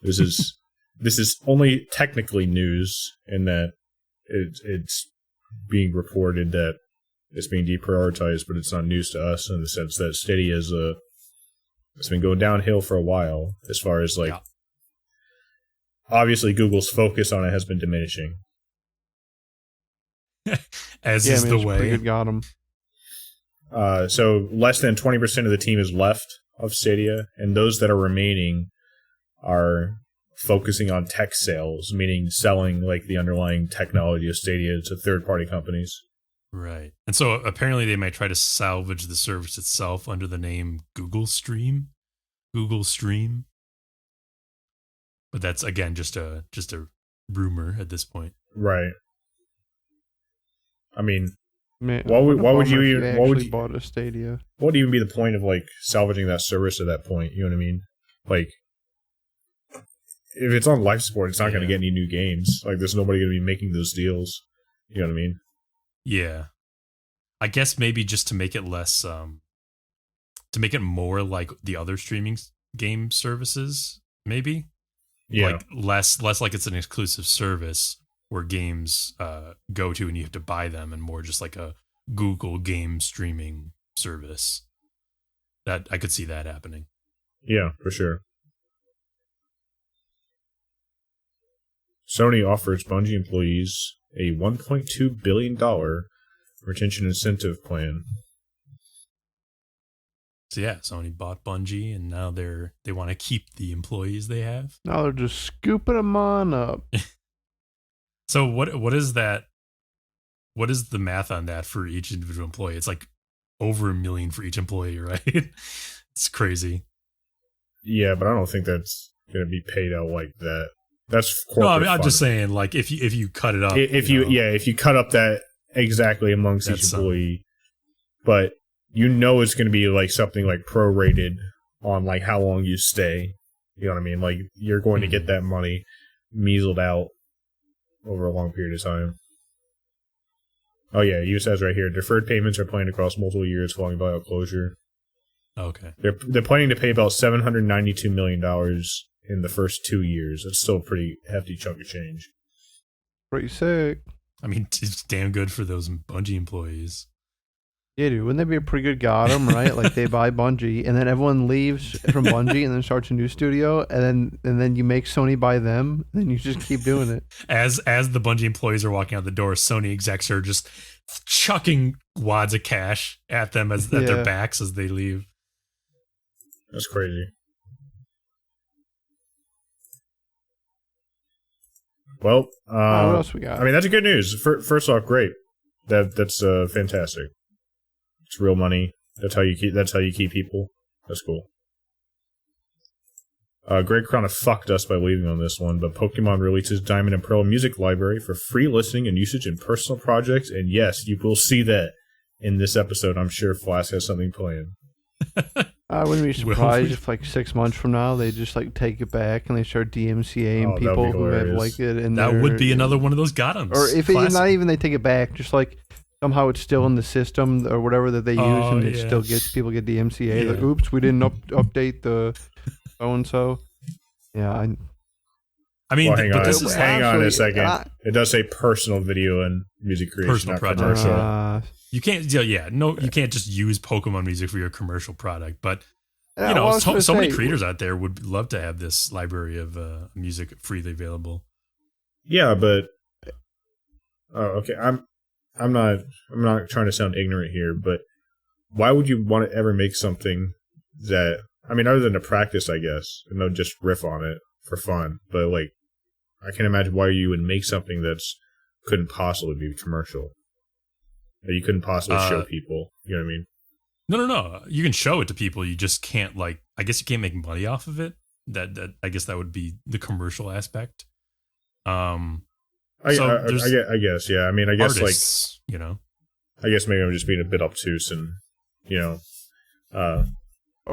This is only technically news in that it's being reported that it's being deprioritized, but it's not news to us in the sense that Stadia it's been going downhill for a while as far as obviously Google's focus on it has been diminishing. As is the way. Pretty good got 'em. So less than 20% of the team is left of Stadia, and those that are remaining are focusing on tech sales, meaning selling like the underlying technology of Stadia to third-party companies. Right. And so apparently they might try to salvage the service itself under the name Google Stream. But that's again just a rumor at this point. Right. I mean, Man, why would you even bought a Stadia? What would even be the point of like salvaging that service at that point? You know what I mean? Like, if it's on life support, it's not going to get any new games. Like, there's nobody going to be making those deals. You know what I mean? Yeah. I guess maybe just to make it less, to make it more like the other streaming game services, maybe. Yeah. Like less like it's an exclusive service where games go to and you have to buy them, and more just like a Google game streaming service. That I could see that happening. Yeah, for sure. Sony offers Bungie employees a $1.2 billion retention incentive plan. So yeah, Sony bought Bungie, and now they want to keep the employees they have. Now they're just scooping them on up. So what is that? What is the math on that for each individual employee? It's like over $1 million for each employee, right? It's crazy. Yeah, but I don't think that's going to be paid out like that. That's corporate. No, I mean, I'm just saying, like if you cut it up, if you cut up that exactly amongst each employee, but it's going to be like something like prorated on like how long you stay. You know what I mean? Like you're going to get that money measled out over a long period of time. Oh yeah, you says right here, deferred payments are planned across multiple years following buyout closure. Okay, they're planning to pay about $792 million in the first 2 years. That's still a pretty hefty chunk of change. Pretty sick. I mean, it's damn good for those Bungie employees. Yeah, dude, wouldn't that be a pretty good Gotham, right? Like they buy Bungie, and then everyone leaves from Bungie, and then starts a new studio, and then you make Sony buy them, and then you just keep doing it. As the Bungie employees are walking out the door, Sony execs are just chucking wads of cash at them at their backs as they leave. That's crazy. Well, what else we got? I mean, that's good news. First off, great. That's fantastic. It's real money. That's how you keep people. That's cool. Greg kind of fucked us by leaving on this one, but Pokemon releases Diamond and Pearl music library for free listening and usage in personal projects, and yes, you will see that in this episode. I'm sure Flask has something planned. I wouldn't be surprised if like 6 months from now they just like take it back and they start DMCAing people who have liked it. And that would be another one of those Gothams. Or if not even they take it back, just like somehow it's still in the system or whatever that they use, and it still gets people get DMCA. Like, oops, we didn't update the so and so. Yeah, I mean, well, hang on a second. It does say personal video and music creation, personal project. You can't, you can't just use Pokemon music for your commercial product. But so many creators out there would love to have this library of music freely available. Yeah, but okay, I'm not trying to sound ignorant here, but why would you want to ever make something that, I mean, other than to practice, I guess, and not just riff on it for fun, but like, I can't imagine why you would make something that's couldn't possibly be commercial, that you couldn't possibly show people. You know what I mean? No. You can show it to people. You just can't, like, I guess you can't make money off of it. That I guess that would be the commercial aspect. I guess, yeah. I mean, I guess artists, like, I guess maybe I'm just being a bit obtuse, and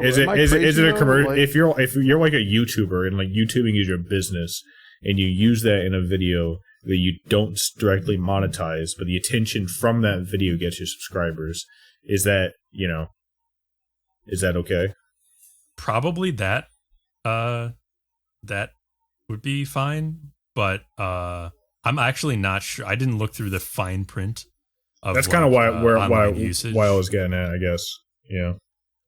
is it a commercial? Like, if you're like a YouTuber and like YouTubing is your business, and you use that in a video that you don't directly monetize, but the attention from that video gets you subscribers, is that okay? Probably that would be fine, but I'm actually not sure. I didn't look through the fine print of that's kind of why I was getting at, I guess. Yeah.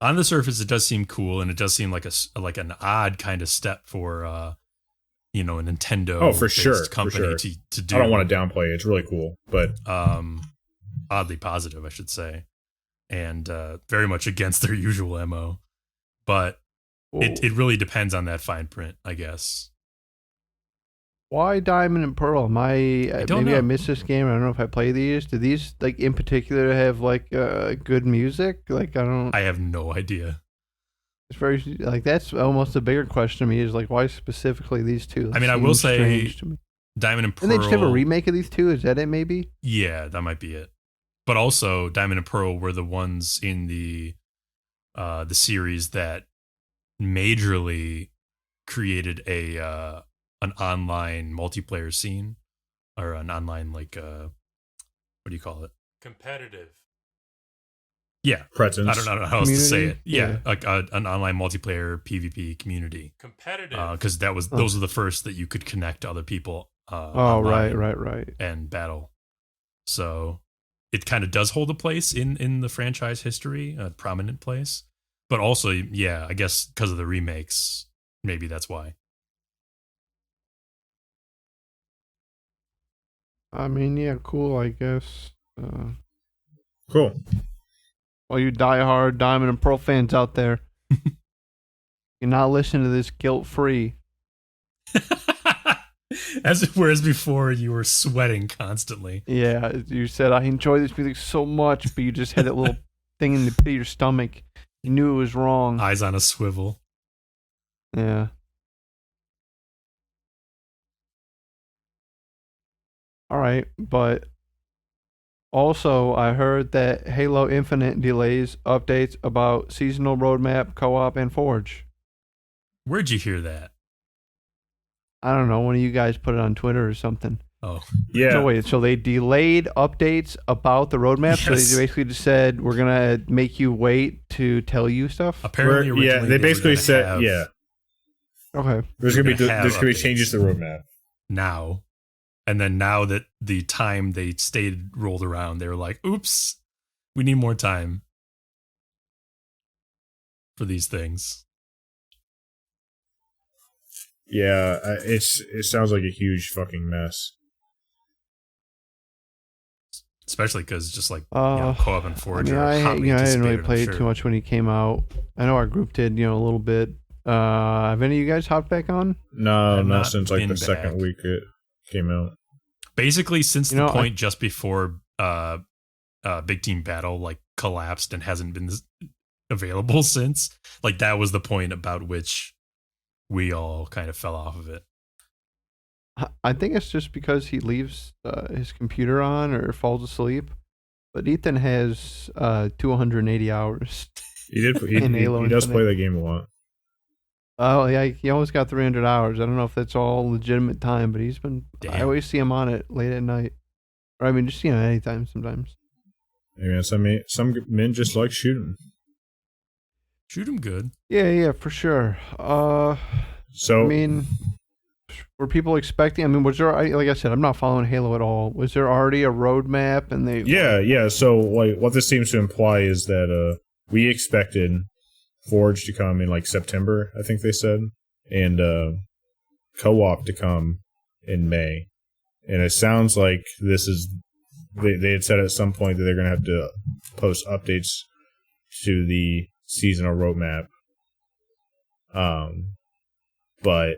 On the surface, it does seem cool, and it does seem like an odd kind of step for a Nintendo for sure company to do. I don't want to downplay it. It's really cool, but oddly positive, I should say. and very much against their usual MO. But it really depends on that fine print, I guess. Why Diamond and Pearl? Maybe I missed this game. I don't know if I play these. Do these, like, in particular have, like, good music? Like, I have no idea. It's very, like, that's almost a bigger question to me, is, like, why specifically these two? I mean, I will say Diamond and Pearl... And they just have a remake of these two? Is that it, maybe? Yeah, that might be it. But also, Diamond and Pearl were the ones in the series that majorly created an online multiplayer scene, or an online, like, what do you call it? Competitive. Yeah. Presence. I don't know how else to say it. Yeah. Like an online multiplayer PvP community. Competitive. Because those are the first that you could connect to other people. Right. And battle. So it kind of does hold a place in the franchise history, a prominent place. But also, yeah, I guess because of the remakes, maybe that's why. I mean, yeah, cool, I guess. Cool. All you diehard Diamond and Pearl fans out there, you're not listening to this guilt-free. Whereas before, you were sweating constantly. Yeah, you said, I enjoy this music so much, but you just had that little thing in the pit of your stomach. You knew it was wrong. Eyes on a swivel. Yeah. All right, but also I heard that Halo Infinite delays updates about seasonal roadmap, co-op, and Forge. Where'd you hear that? I don't know. One of you guys put it on Twitter or something. Oh, yeah. So wait, so they delayed updates about the roadmap? Yes. So they basically just said, we're going to make you wait to tell you stuff? Apparently, yeah, they basically said, yeah. Okay. There's going to be changes to the roadmap. Now. And then now that the time they stated rolled around, they were like, oops, we need more time for these things. Yeah, it sounds like a huge fucking mess. Especially because just like co-op and Forge. I didn't really play it too much when he came out. I know our group did, a little bit. Have any of you guys hopped back on? No, not since like the second week it came out. Basically, since the point just before Big Team Battle like collapsed and hasn't been available since, like that was the point about which we all kind of fell off of it. I think it's just because he leaves his computer on or falls asleep. But Ethan has 280 hours. He does play that game a lot. Oh, yeah, he almost got 300 hours. I don't know if that's all legitimate time, but he's been... Damn. I always see him on it late at night. Or, I mean, just, anytime sometimes. Yeah, some men just like shooting. Shoot him good. Yeah, for sure. So... I mean... Were people expecting... was there... Like I said, I'm not following Halo at all. Was there already a roadmap and they... Yeah. So, like, what this seems to imply is that we expected Forge to come in, like, September, I think they said, and co-op to come in May. And it sounds like this is... They had said at some point that they're going to have to post updates to the seasonal roadmap. But...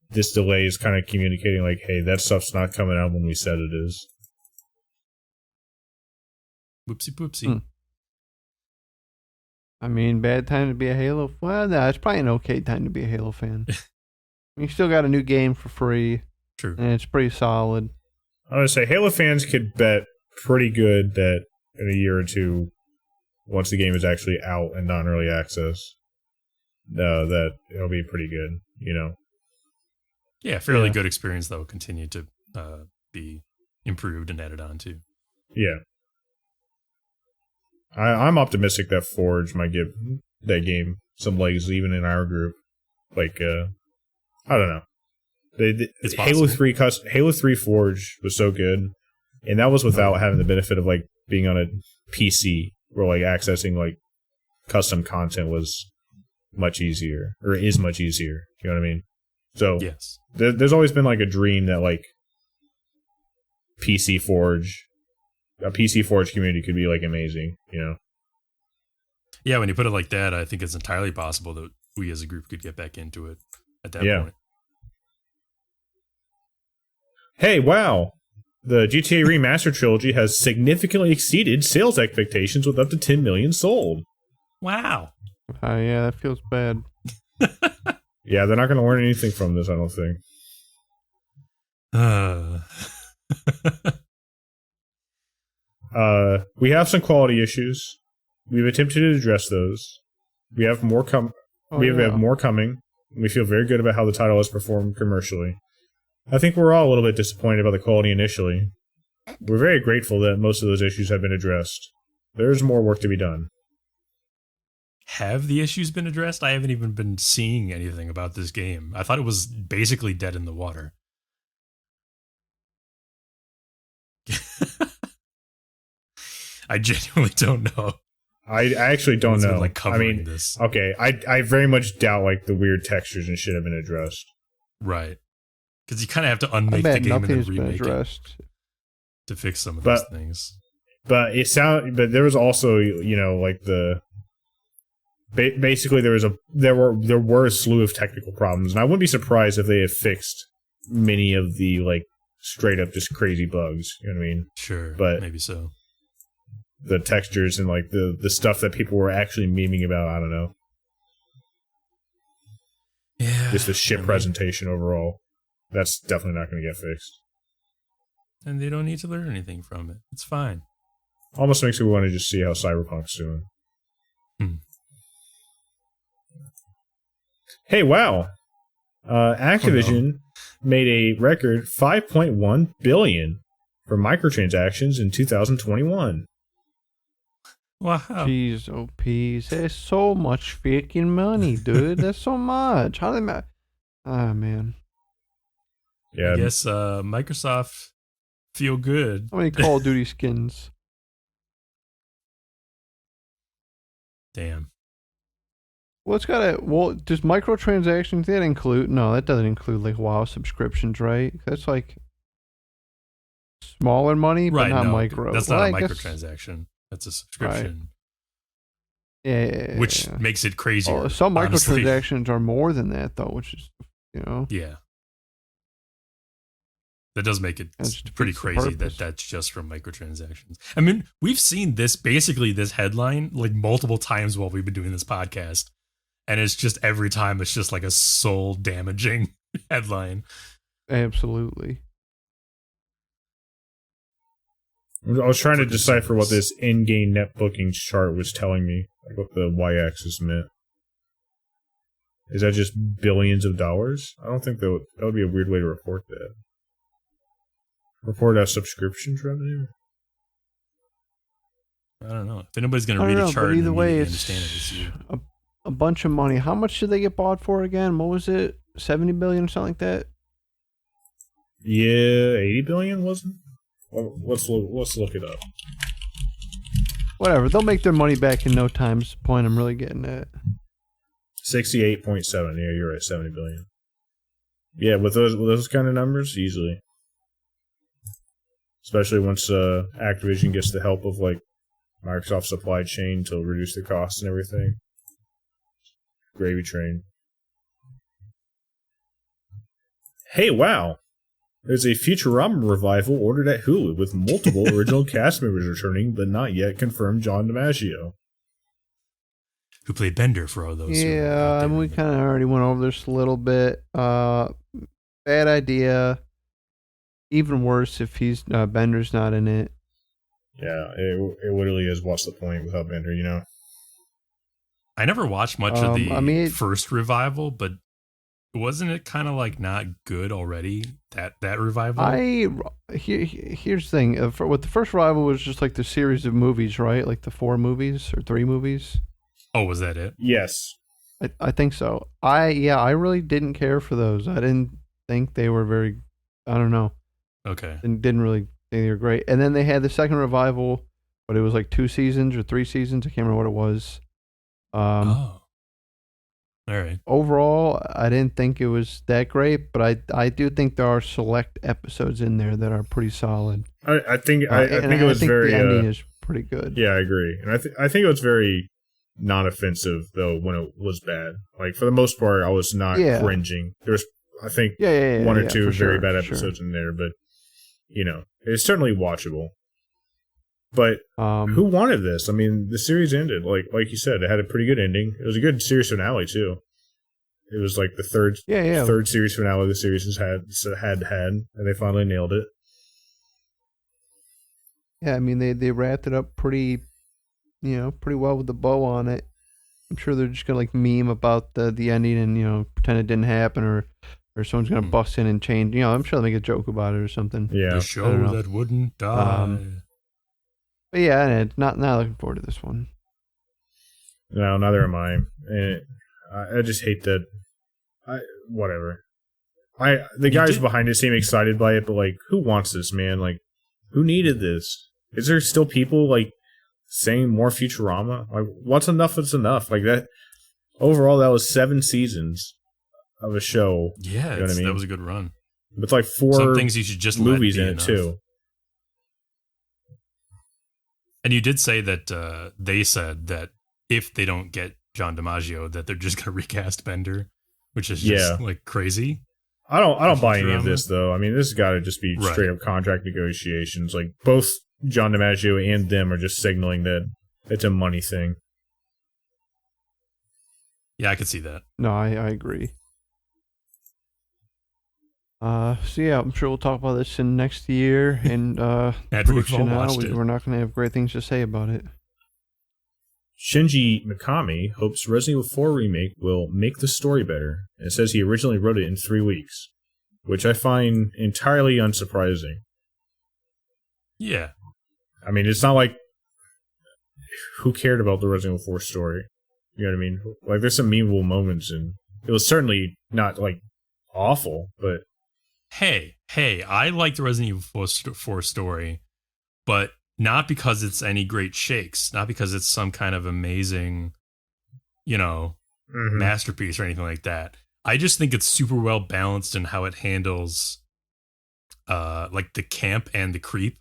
this delay is kind of communicating like, hey, that stuff's not coming out when we said it is. Whoopsie poopsie. I mean, bad time to be a Halo... Well, no, it's probably an okay time to be a Halo fan. You still got a new game for free. True. And it's pretty solid. I would say Halo fans could bet pretty good that in a year or two, once the game is actually out and not in early access, that it'll be pretty good, Yeah, fairly good experience that will continue to be improved and added on to. Yeah. I'm optimistic that Forge might give that game some legs, even in our group. Like, I don't know. It's Halo 3 Forge was so good, and that was without having the benefit of like being on a PC, where like accessing like custom content was much easier, or is much easier. You know what I mean? So yes, there's always been like a dream that like PC Forge a PC Forge community could be like amazing, you know. Yeah, when you put it like that, I think it's entirely possible that we as a group could get back into it at that point. Hey, wow. The GTA Remastered Trilogy has significantly exceeded sales expectations with up to 10 million sold. Wow. Yeah, that feels bad. Yeah, they're not going to learn anything from this, I don't think. We have some quality issues. We've attempted to address those. We have more have more coming. We feel very good about how the title has performed commercially. I think we're all a little bit disappointed about the quality initially. We're very grateful that most of those issues have been addressed. There's more work to be done. Have the issues been addressed? I haven't even been seeing anything about this game. I thought it was basically dead in the water. I genuinely don't know. I actually don't know. Like covering this. Okay, I very much doubt like the weird textures and shit have been addressed. Right. Because you kind of have to unmake the game and then remake it to fix some of those things. But but there was also, you know, like basically there were a slew of technical problems, and I wouldn't be surprised if they have fixed many of the like straight up just crazy bugs. You know what I mean? Sure, but maybe so. The textures and like the stuff that people were actually memeing about, I don't know. Yeah, just the shit presentation overall. That's definitely not going to get fixed. And they don't need to learn anything from it. It's fine. Almost makes me want to just see how Cyberpunk's doing. Hey, wow. Activision made a record $5.1 billion for microtransactions in 2021. Wow. Jeez, OPs. There's so much freaking money, dude. That's so much. How do they Oh, man. Yeah. I guess Microsoft feel good. How many Call of Duty skins? Damn. Well, does microtransactions that include? No, that doesn't include like WoW subscriptions, right? That's like smaller money, but not micro. That's not a microtransaction. That's a subscription. Right. Yeah. Which makes it crazier. Some microtransactions are more than that, though, which is, you know. Yeah. That does make it pretty crazy that that's just from microtransactions. I mean, we've seen this headline like multiple times while we've been doing this podcast. And it's just every time it's just like a soul damaging headline. Absolutely. I was trying to decipher what this in-game net bookings chart was telling me, like what the y-axis meant. Is that just billions of dollars? I don't think that would be a weird way to report that. Report as subscriptions revenue? I don't know. If anybody's going to read a chart, either way, understand it, it's you. A bunch of money. How much did they get bought for again? What was it? 70 billion or something like that? Yeah, 80 billion wasn't? Well, let's look it up. Whatever. They'll make their money back in no time. Is the point I'm really getting at. 68.7. Yeah, you're right. 70 billion. Yeah, with those kind of numbers, easily. Especially once Activision gets the help of like Microsoft supply chain to reduce the costs and everything. Gravy train. Hey, wow. There's a Futurama revival ordered at Hulu with multiple original cast members returning, but not yet confirmed John DiMaggio. Who played Bender for all those. Yeah, and we kind of already went over this a little bit. Bad idea. Even worse if Bender's not in it. Yeah, it literally is. What's the point without Bender, you know? I never watched much of the first revival, but wasn't it kind of like not good already? That revival. Here's the thing. What the first revival was just like the series of movies, right? Like the 4 movies or 3 movies. Oh, was that it? Yes, I think so. I really didn't care for those. I didn't think they were very. I don't know. Okay. And didn't really think they were great. And then they had the second revival, but it was like 2 seasons or 3 seasons. I can't remember what it was. All right. Overall, I didn't think it was that great, but I do think there are select episodes in there that are pretty solid. I think it was very. The ending is pretty good. Yeah, I agree, and I think it was very non-offensive though when it was bad. Like for the most part, I was not cringing. There was, I think, one or two very bad episodes in there, but it's certainly watchable. But who wanted this? I mean, the series ended like you said. It had a pretty good ending. It was a good series finale too. It was like the third series finale the series has had, and they finally nailed it. Yeah, I mean they wrapped it up pretty well with the bow on it. I'm sure they're just gonna meme about the ending and pretend it didn't happen, or someone's gonna bust in and change. I'm sure they'll make a joke about it or something. Yeah, the show that wouldn't die. But yeah, and not looking forward to this one. No, neither am I. And I just hate that. Whatever. The guys behind it seem excited by it, but who wants this, man? Who needed this? Is there still people saying more Futurama? What's enough is enough. That. Overall, that was 7 seasons of a show. Yeah, you know what I mean? That was a good run. With 4 some things you should just movies in enough. it too. And you did say that they said that if they don't get John DiMaggio, that they're just going to recast Bender, which is just crazy. I don't buy any of this though. I mean, this has got to just be straight up contract negotiations. Both John DiMaggio and them are just signaling that it's a money thing. Yeah, I could see that. No, I agree. So yeah, I'm sure we'll talk about this in next year, and after we've all watched it, we're not going to have great things to say about it. Shinji Mikami hopes Resident Evil 4 remake will make the story better, and says he originally wrote it in 3 weeks, which I find entirely unsurprising. Yeah. I mean, it's not like who cared about the Resident Evil 4 story? You know what I mean? There's some memeable moments, and it was certainly not awful, but hey, I like the Resident Evil 4 story, but not because it's any great shakes, not because it's some kind of amazing, masterpiece or anything like that. I just think it's super well balanced in how it handles the camp and the creep,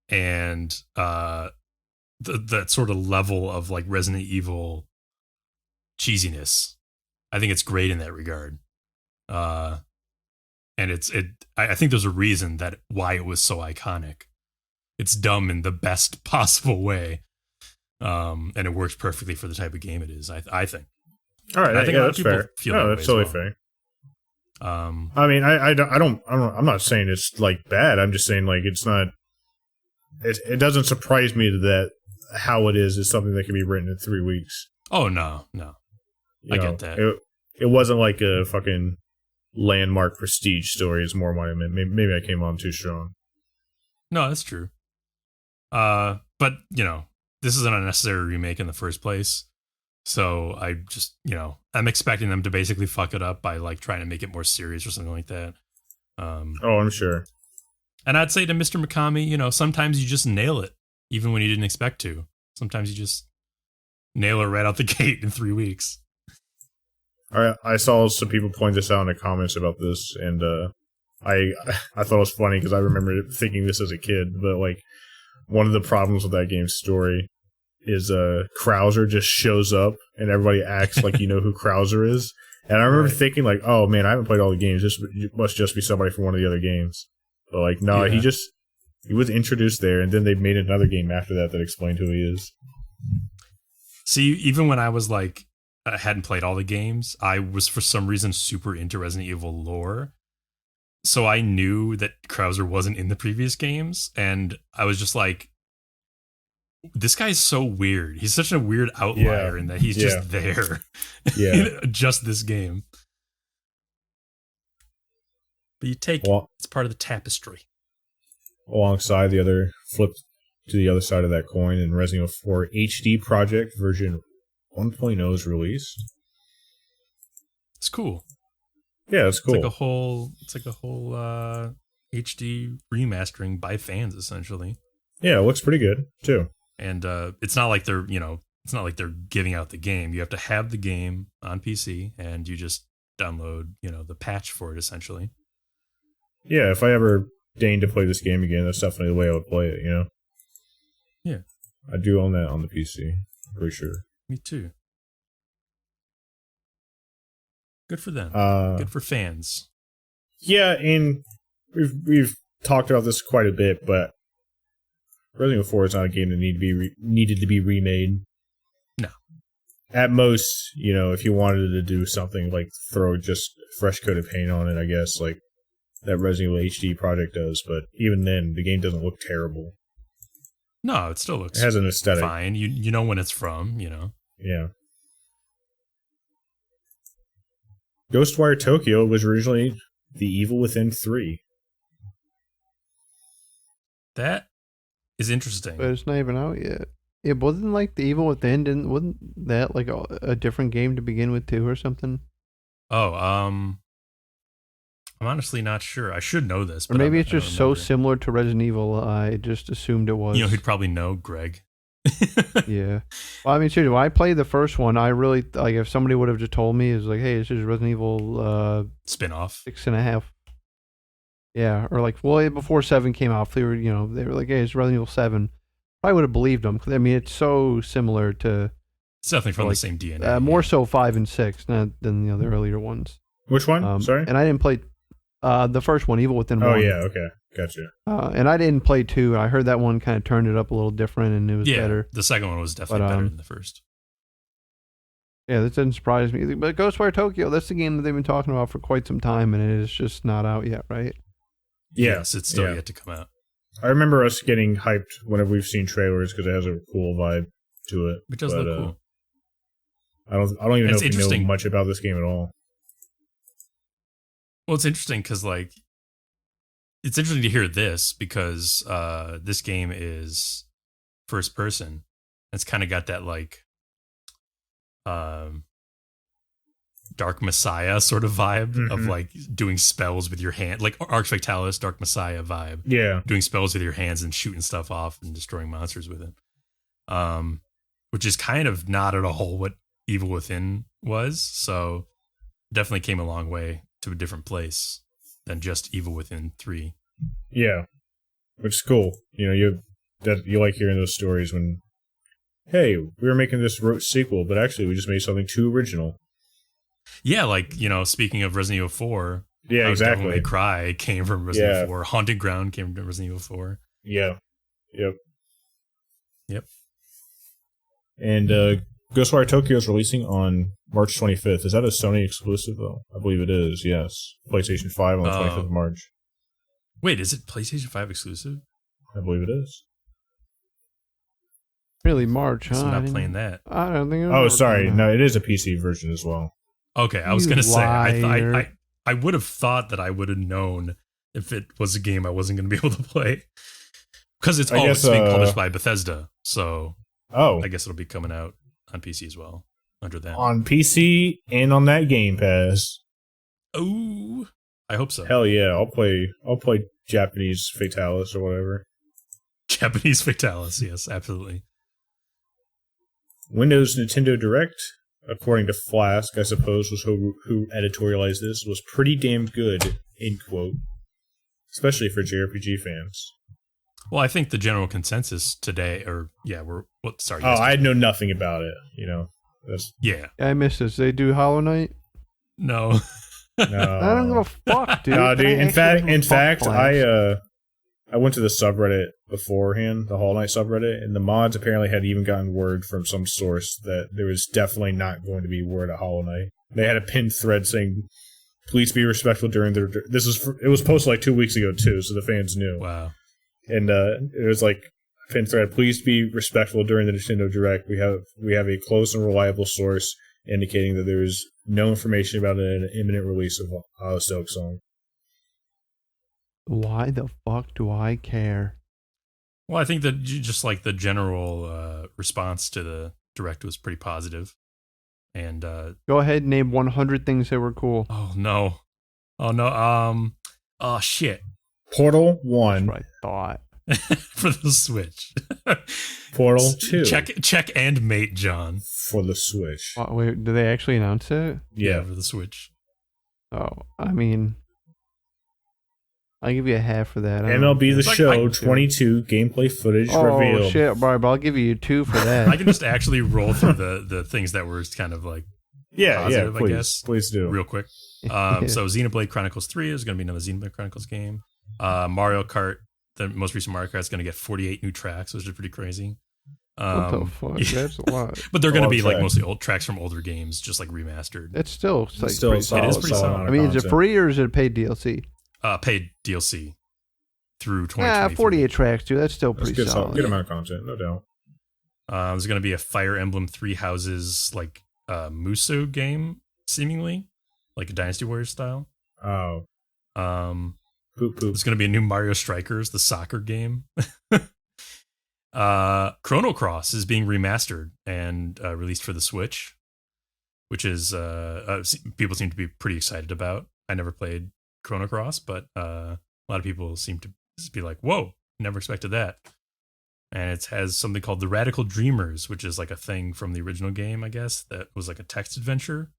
and that sort of level of Resident Evil cheesiness. I think it's great in that regard. And I think there's a reason that why it was so iconic. It's dumb in the best possible way. And it works perfectly for the type of game it is, I think. All right, I think that's fair. No, that's totally fair. I mean, I'm not saying it's bad. I'm just saying it's not. It doesn't surprise me that how it is something that can be written in 3 weeks. Oh no, I get that. It wasn't like a fucking landmark prestige story. It's more what I meant. Maybe I came on too strong. No, that's true. But this is an unnecessary remake in the first place. So I just, I'm expecting them to basically fuck it up by trying to make it more serious or something like that. I'm sure. And I'd say to Mr. Mikami, sometimes you just nail it, even when you didn't expect to. Sometimes you just nail it right out the gate in 3 weeks. I saw some people point this out in the comments about this, and I thought it was funny because I remember thinking this as a kid, but one of the problems with that game's story is Krauser just shows up and everybody acts like you know who Krauser is. And I remember thinking oh man, I haven't played all the games. This must just be somebody from one of the other games. But no, he was introduced there, and then they made another game after that explained who he is. See, even when I was I hadn't played all the games, I was for some reason super into Resident Evil lore. So I knew that Krauser wasn't in the previous games, and I was just this guy's so weird. He's such a weird outlier in that he's just there. Yeah. Just this game. But you take it's part of the tapestry. Alongside the other flip to the other side of that coin, and Resident Evil 4 HD Project version 1.0 is released. It's cool. Yeah, it's cool. It's like a whole HD remastering by fans, essentially. Yeah, it looks pretty good too. And it's not like they're it's not like they're giving out the game. You have to have the game on PC, and you just download, the patch for it, essentially. Yeah, if I ever deign to play this game again, that's definitely the way I would play it, Yeah. I do own that on the PC, pretty sure. Me too. Good for them. Good for fans. Yeah, and we've talked about this quite a bit, but Resident Evil 4 is not a game that needed to be remade. No. At most, if you wanted to do something like throw just a fresh coat of paint on it, I guess, like that Resident Evil HD project does, but even then, the game doesn't look terrible. No, it still looks it has an aesthetic. Fine. You know when it's from, Yeah. Ghostwire Tokyo was originally The Evil Within 3. That is interesting. But it's not even out yet. It wasn't like The Evil Within, wasn't that like a different game to begin with too or something? Oh, I'm honestly not sure. I should know this. But or maybe it's just so similar to Resident Evil, I just assumed it was. Who'd probably know, Greg. Yeah. Well, I mean, seriously, when I played the first one, I really, like, if somebody would have just told me, it's like, hey, this is Resident Evil spin-off 6.5. Yeah, or like, well, before 7 came out, they were like, hey, it's Resident Evil 7. I would have believed them, because, I mean, it's so similar to... It's definitely from the same DNA. More so 5 and 6 than the earlier ones. Which one? Sorry? And I didn't play the first one, Evil Within 1. Oh, yeah, okay. Gotcha. And I didn't play 2. I heard that one kind of turned it up a little different, and it was better. The second one was definitely better than the first. Yeah, that didn't surprise me. But Ghostwire Tokyo, that's the game that they've been talking about for quite some time, and it is just not out yet, right? Yes, it's still yet to come out. I remember us getting hyped whenever we've seen trailers because it has a cool vibe to it. It does look cool. I don't even know if we know much about this game at all. Well, it's interesting because, like, it's interesting to hear this because this game is first person. It's kind of got that, like, Dark Messiah sort of vibe of, like, doing spells with your hand, like Arx Victalis, Dark Messiah vibe. Yeah. Doing spells with your hands and shooting stuff off and destroying monsters with it. Which is kind of not at all what Evil Within was. So definitely came a long way to a different place than just Evil Within 3. Yeah. Which is cool. You like hearing those stories when, hey, we were making this sequel, but actually we just made something too original. Yeah, like, speaking of Resident Evil 4. Yeah, exactly. Devil May Cry came from Resident Evil 4. Haunted Ground came from Resident Evil 4. Yeah. Yep. And Ghostwire Tokyo is releasing on March 25th. Is that a Sony exclusive, though? I believe it is, yes. PlayStation 5 on the 25th of March. Wait, is it PlayStation 5 exclusive? I believe it is. Really, March, huh? I'm not playing that. I don't think it was. Oh, sorry. No, it is a PC version as well. Okay, I was going to say, I would have thought that I would have known if it was a game I wasn't going to be able to play. Because it's being published by Bethesda, so I guess it'll be coming out on PC as well, under that. On PC and on that Game Pass. Oh, I hope so. Hell yeah, I'll play Japanese Fatalis or whatever. Japanese Fatalis, yes, absolutely. Windows Nintendo Direct, according to Flask, I suppose, was who editorialized this, was pretty damn good, end quote. Especially for JRPG fans. Well, I think the general consensus today, I know nothing about it, Yeah, I missed this. They do Hollow Knight? No. I don't give a fuck, dude. No, dude. In fact, I went to the subreddit beforehand, the Hollow Knight subreddit, and the mods apparently had even gotten word from some source that there was definitely not going to be word at Hollow Knight. They had a pinned thread saying, "Please be respectful during the." It was posted like 2 weeks ago too, so the fans knew. Wow. And it was like a pinned thread. Please be respectful during the Nintendo Direct. We have a close and reliable source indicating that there is no information about an imminent release of a Silk Song. Why the fuck do I care? Well, I think that just like the general response to the Direct was pretty positive. And go ahead and name 100 things that were cool. Oh no. Oh shit. Portal 1. That's what I thought. For the Switch. Portal 2. Check and mate, John. For the Switch. Wait, did they actually announce it? Yeah, for the Switch. Oh, I mean, I'll give you a half for that. MLB The Show 22 gameplay footage revealed. Oh shit, bro! But I'll give you 2 for that. I can just actually roll through the things that were kind of like positive, please, I guess. Please do. Real quick. So Xenoblade Chronicles 3 is going to be another Xenoblade Chronicles game. Mario Kart, the most recent Mario Kart, is going to get 48 new tracks, which is pretty crazy. What the fuck? Yeah. That's a lot. But they're going to be like mostly old tracks from older games, just like remastered. It's still pretty solid. It is pretty solid. I mean, is it free or is it paid DLC? Paid DLC through 2023. 48 tracks, dude. That's still pretty solid. Good amount of content, no doubt. There's going to be a Fire Emblem Three Houses like Musou game, seemingly like a Dynasty Warriors style. Oh. Poop. There's going to be a new Mario Strikers, the soccer game. Chrono Cross is being remastered and released for the Switch, which is people seem to be pretty excited about. I never played Chrono Cross, but a lot of people seem to be like, whoa, never expected that. And it has something called the Radical Dreamers, which is like a thing from the original game, I guess, that was like a text adventure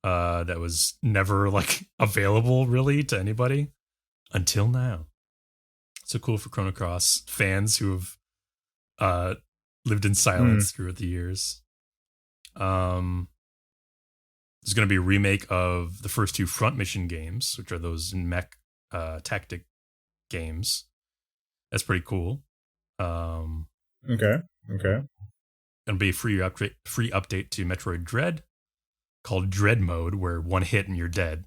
that was never like available really to anybody until now. So cool for Chrono Cross fans who have lived in silence throughout the years. There's going to be a remake of the first 2 Front Mission games, which are those mech tactic games. That's pretty cool. Okay. Going to be a free update to Metroid Dread called Dread Mode, where one hit and you're dead.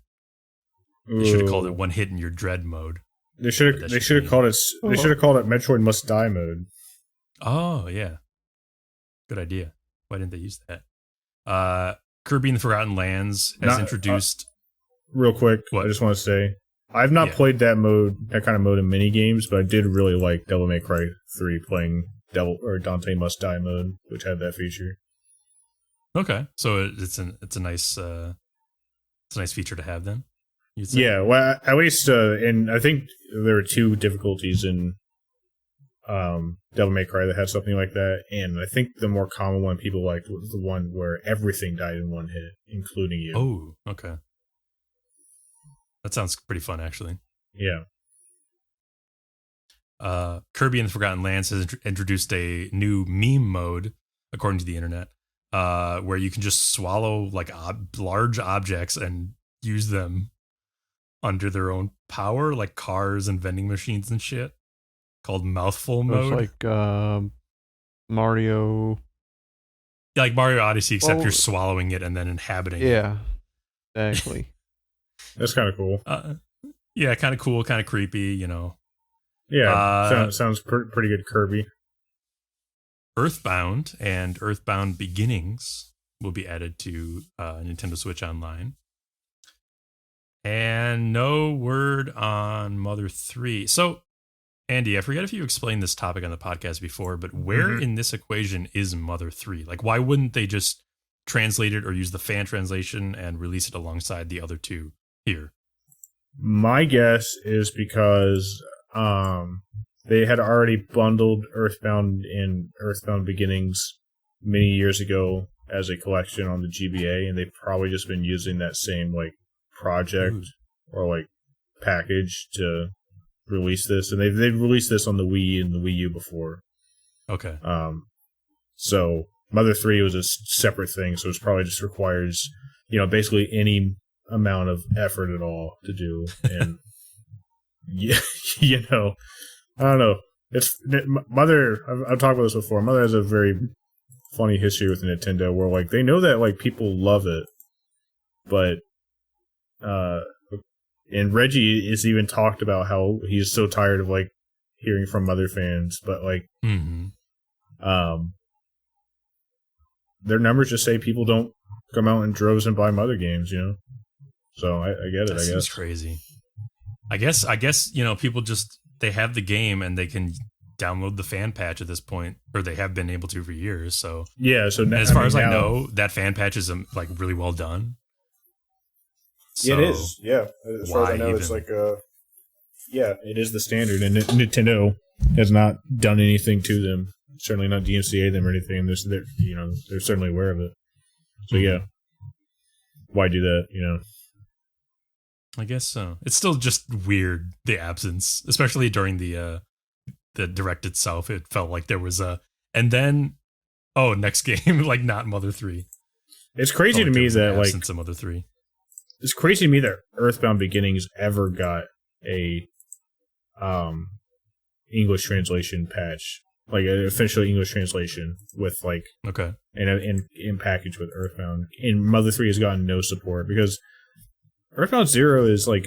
They should have called it One Hit and You're Dread Mode. They should have called it Metroid Must Die Mode. Oh yeah, good idea. Why didn't they use that? Kirby and the Forgotten Lands has introduced. Real quick, what? I just want to say I've not played that kind of mode in mini games, but I did really like Devil May Cry 3 playing Dante Must Die mode, which had that feature. Okay, so it's a nice feature to have then. Yeah, well, at least, and I think there were 2 difficulties in Devil May Cry that had something like that, and I think the more common one people liked was the one where everything died in one hit, including you. Oh, okay. That sounds pretty fun, actually. Yeah. Kirby and the Forgotten Lands has introduced a new meme mode, according to the internet, where you can just swallow like large objects and use them under their own power, like cars and vending machines and shit, called mouthful mode. It's like Mario. Yeah, like Mario Odyssey, except you're swallowing it and then inhabiting it. Yeah, exactly. That's kind of cool. Yeah, kind of cool, kind of creepy, you know. Yeah, sounds pretty good, Kirby. Earthbound and Earthbound Beginnings will be added to Nintendo Switch Online. And no word on Mother 3. So, Andy, I forget if you explained this topic on the podcast before, but where in this equation is Mother 3? Like, why wouldn't they just translate it or use the fan translation and release it alongside the other 2 here? My guess is because they had already bundled Earthbound and Earthbound Beginnings many years ago as a collection on the GBA, and they've probably just been using that same like project or like package to release this, and they've released this on the Wii and the Wii U before. Okay. So Mother 3 was a separate thing, so it probably just requires, basically any amount of effort at all to do, and I don't know. It's Mother. I've talked about this before. Mother has a very funny history with Nintendo, where like they know that like people love it, but and Reggie is even talked about how he's so tired of like hearing from Mother fans, but like their numbers just say people don't come out in droves and buy Mother games, So I get it. That seems crazy. I guess people just they have the game and they can download the fan patch at this point, or they have been able to for years. So yeah. So as far as I know, that fan patch is like really well done. So, it is. Yeah. As far as I know, it's like it is the standard, and Nintendo has not done anything to them. Certainly not DMCA them or anything. They're certainly aware of it. So yeah, why do that? I guess so. It's still just weird, the absence, especially during the direct itself. It felt like there was and then next game, like not Mother 3. It's crazy to me that like some Mother 3. It's crazy to me that Earthbound Beginnings ever got a English translation patch, like an official English translation with like in package with Earthbound. And Mother 3 has gotten no support because Earthbound Zero is like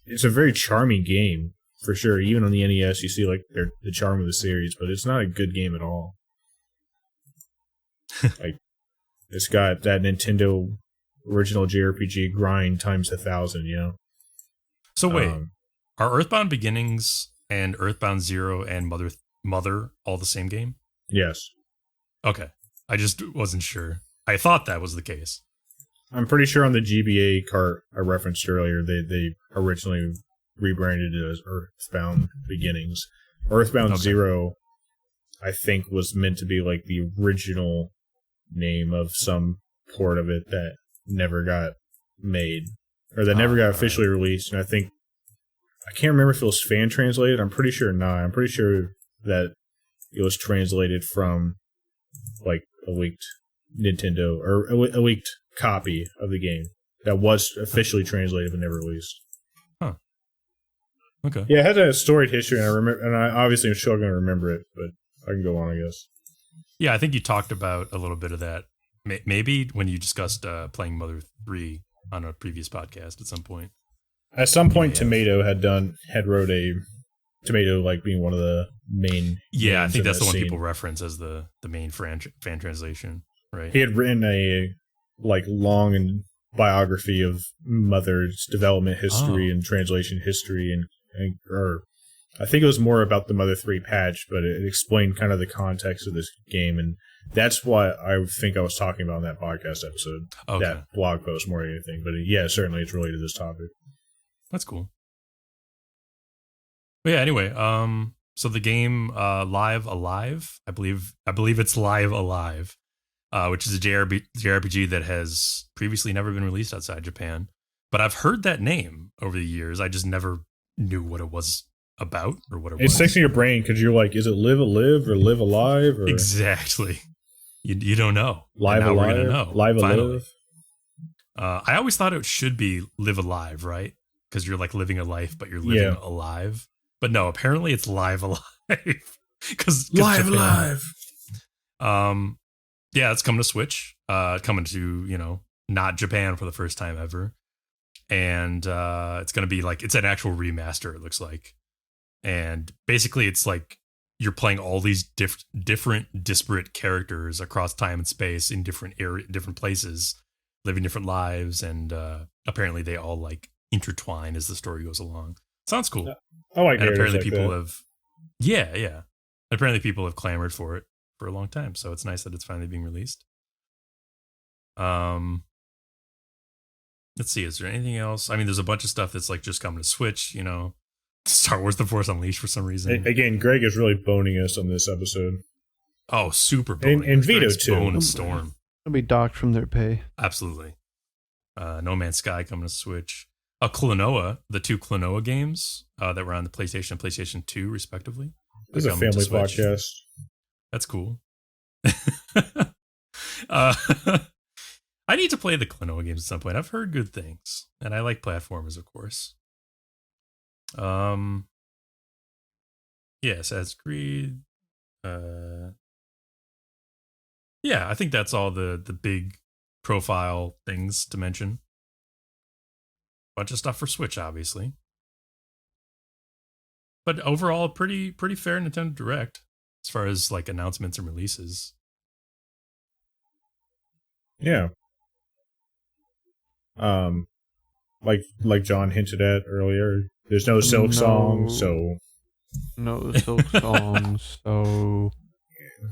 it's a very charming game for sure. Even on the NES, you see like the charm of the series, but it's not a good game at all. Like it's got that Nintendo original JRPG grind times 1,000. So wait, are Earthbound Beginnings and Earthbound Zero and Mother all the same game? Yes. Okay, I just wasn't sure. I thought that was the case. I'm pretty sure on the GBA cart I referenced earlier, they originally rebranded it as Earthbound Beginnings. Earthbound Zero, I think, was meant to be like the original name of some port of it that never got made, or that never got officially released. And I can't remember if it was fan translated. I'm pretty sure not. I'm pretty sure that it was translated from like a leaked Nintendo or a leaked copy of the game that was officially translated but never released. Huh. Okay. Yeah, it has a storied history, and I remember, and I obviously am still going to remember it, but I can go on, I guess. Yeah, I think you talked about a little bit of that. Maybe when you discussed playing Mother 3 on a previous podcast at some point. At some point, Tomato had wrote a Tomato like being one of the main. Yeah, I think that's the one people reference as the main fan translation, right? He had written a like long biography of Mother's development history and translation history, or I think it was more about the Mother 3 patch, but it explained kind of the context of this game, and that's what I think I was talking about in that podcast episode, that blog post more than anything. But yeah, certainly it's related to this topic. That's cool. But yeah, anyway, so the game Live Alive, I believe it's Live Alive, which is a JRPG that has previously never been released outside Japan. But I've heard that name over the years. I just never knew what it was about or what it was. It sticks in your brain because you're like, is it Live Alive or Live Alive? Or exactly. You don't know. Live Alive. We're gonna know. Live Alive. I always thought it should be Live Alive, right? Because you're like living a life, but you're living alive. But no, apparently it's Live Alive. Because Live Alive. Yeah, it's coming to Switch. Coming to not Japan for the first time ever, and it's gonna be like it's an actual remaster. It looks like, and basically it's like you're playing all these different disparate characters across time and space in different places, living different lives, and apparently they all like intertwine as the story goes along. Sounds cool. I like. And apparently people have, yeah. Apparently people have clamored for it for a long time, so it's nice that it's finally being released. Let's see, is there anything else? I mean, there's a bunch of stuff that's like just coming to Switch, Star Wars The Force Unleashed for some reason. Again, Greg is really boning us on this episode. Oh, super boning. And Vito too. Bone a storm. They'll be docked from their pay. Absolutely. No Man's Sky coming to Switch. Klonoa, the two Klonoa games that were on the PlayStation and PlayStation 2, respectively. This is a family podcast. That's cool. I need to play the Klonoa games at some point. I've heard good things, and I like platformers, of course. Yeah, Assassin's Creed. Yeah, I think that's all the big profile things to mention. Bunch of stuff for Switch, obviously, but overall, pretty fair Nintendo Direct as far as like announcements and releases. Yeah. Like John hinted at earlier, there's no Silk Song, so no Silk Song, so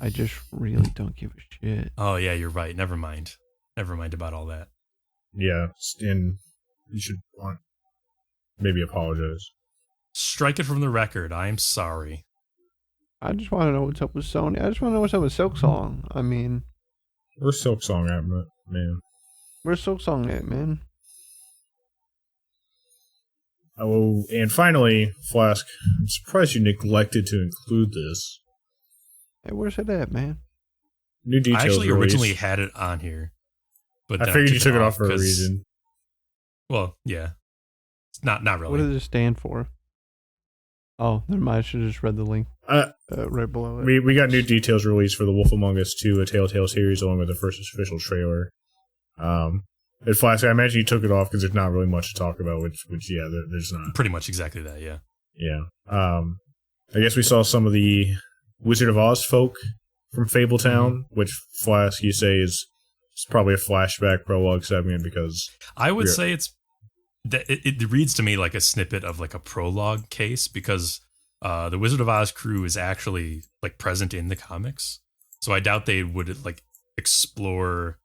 I just really don't give a shit. Oh yeah, you're right. Never mind about all that. Yeah, and you should maybe apologize. Strike it from the record. I'm sorry. I just want to know what's up with Sony. I just want to know what's up with Silksong. I mean, where's Silksong at, man? Where's Silksong at, man? Oh, and finally, Flask, I'm surprised you neglected to include this. Hey, where's it at, man? New details. I actually released. originally had it on here, but I figured you took it off for a reason. Well, yeah, it's not really. What does it stand for? Oh, never mind. I should have just read the link right below it. We got new details released for The Wolf Among Us 2, a Telltale series, along with the first official trailer. At Flask, I imagine you took it off because there's not really much to talk about, which yeah, there's not. Pretty much exactly that, yeah. Yeah. I guess we saw some of the Wizard of Oz folk from Fabletown, which Flask, you say, is probably a flashback prologue segment because... I would say it reads to me like a snippet of like a prologue case because the Wizard of Oz crew is actually like present in the comics. So I doubt they would like explore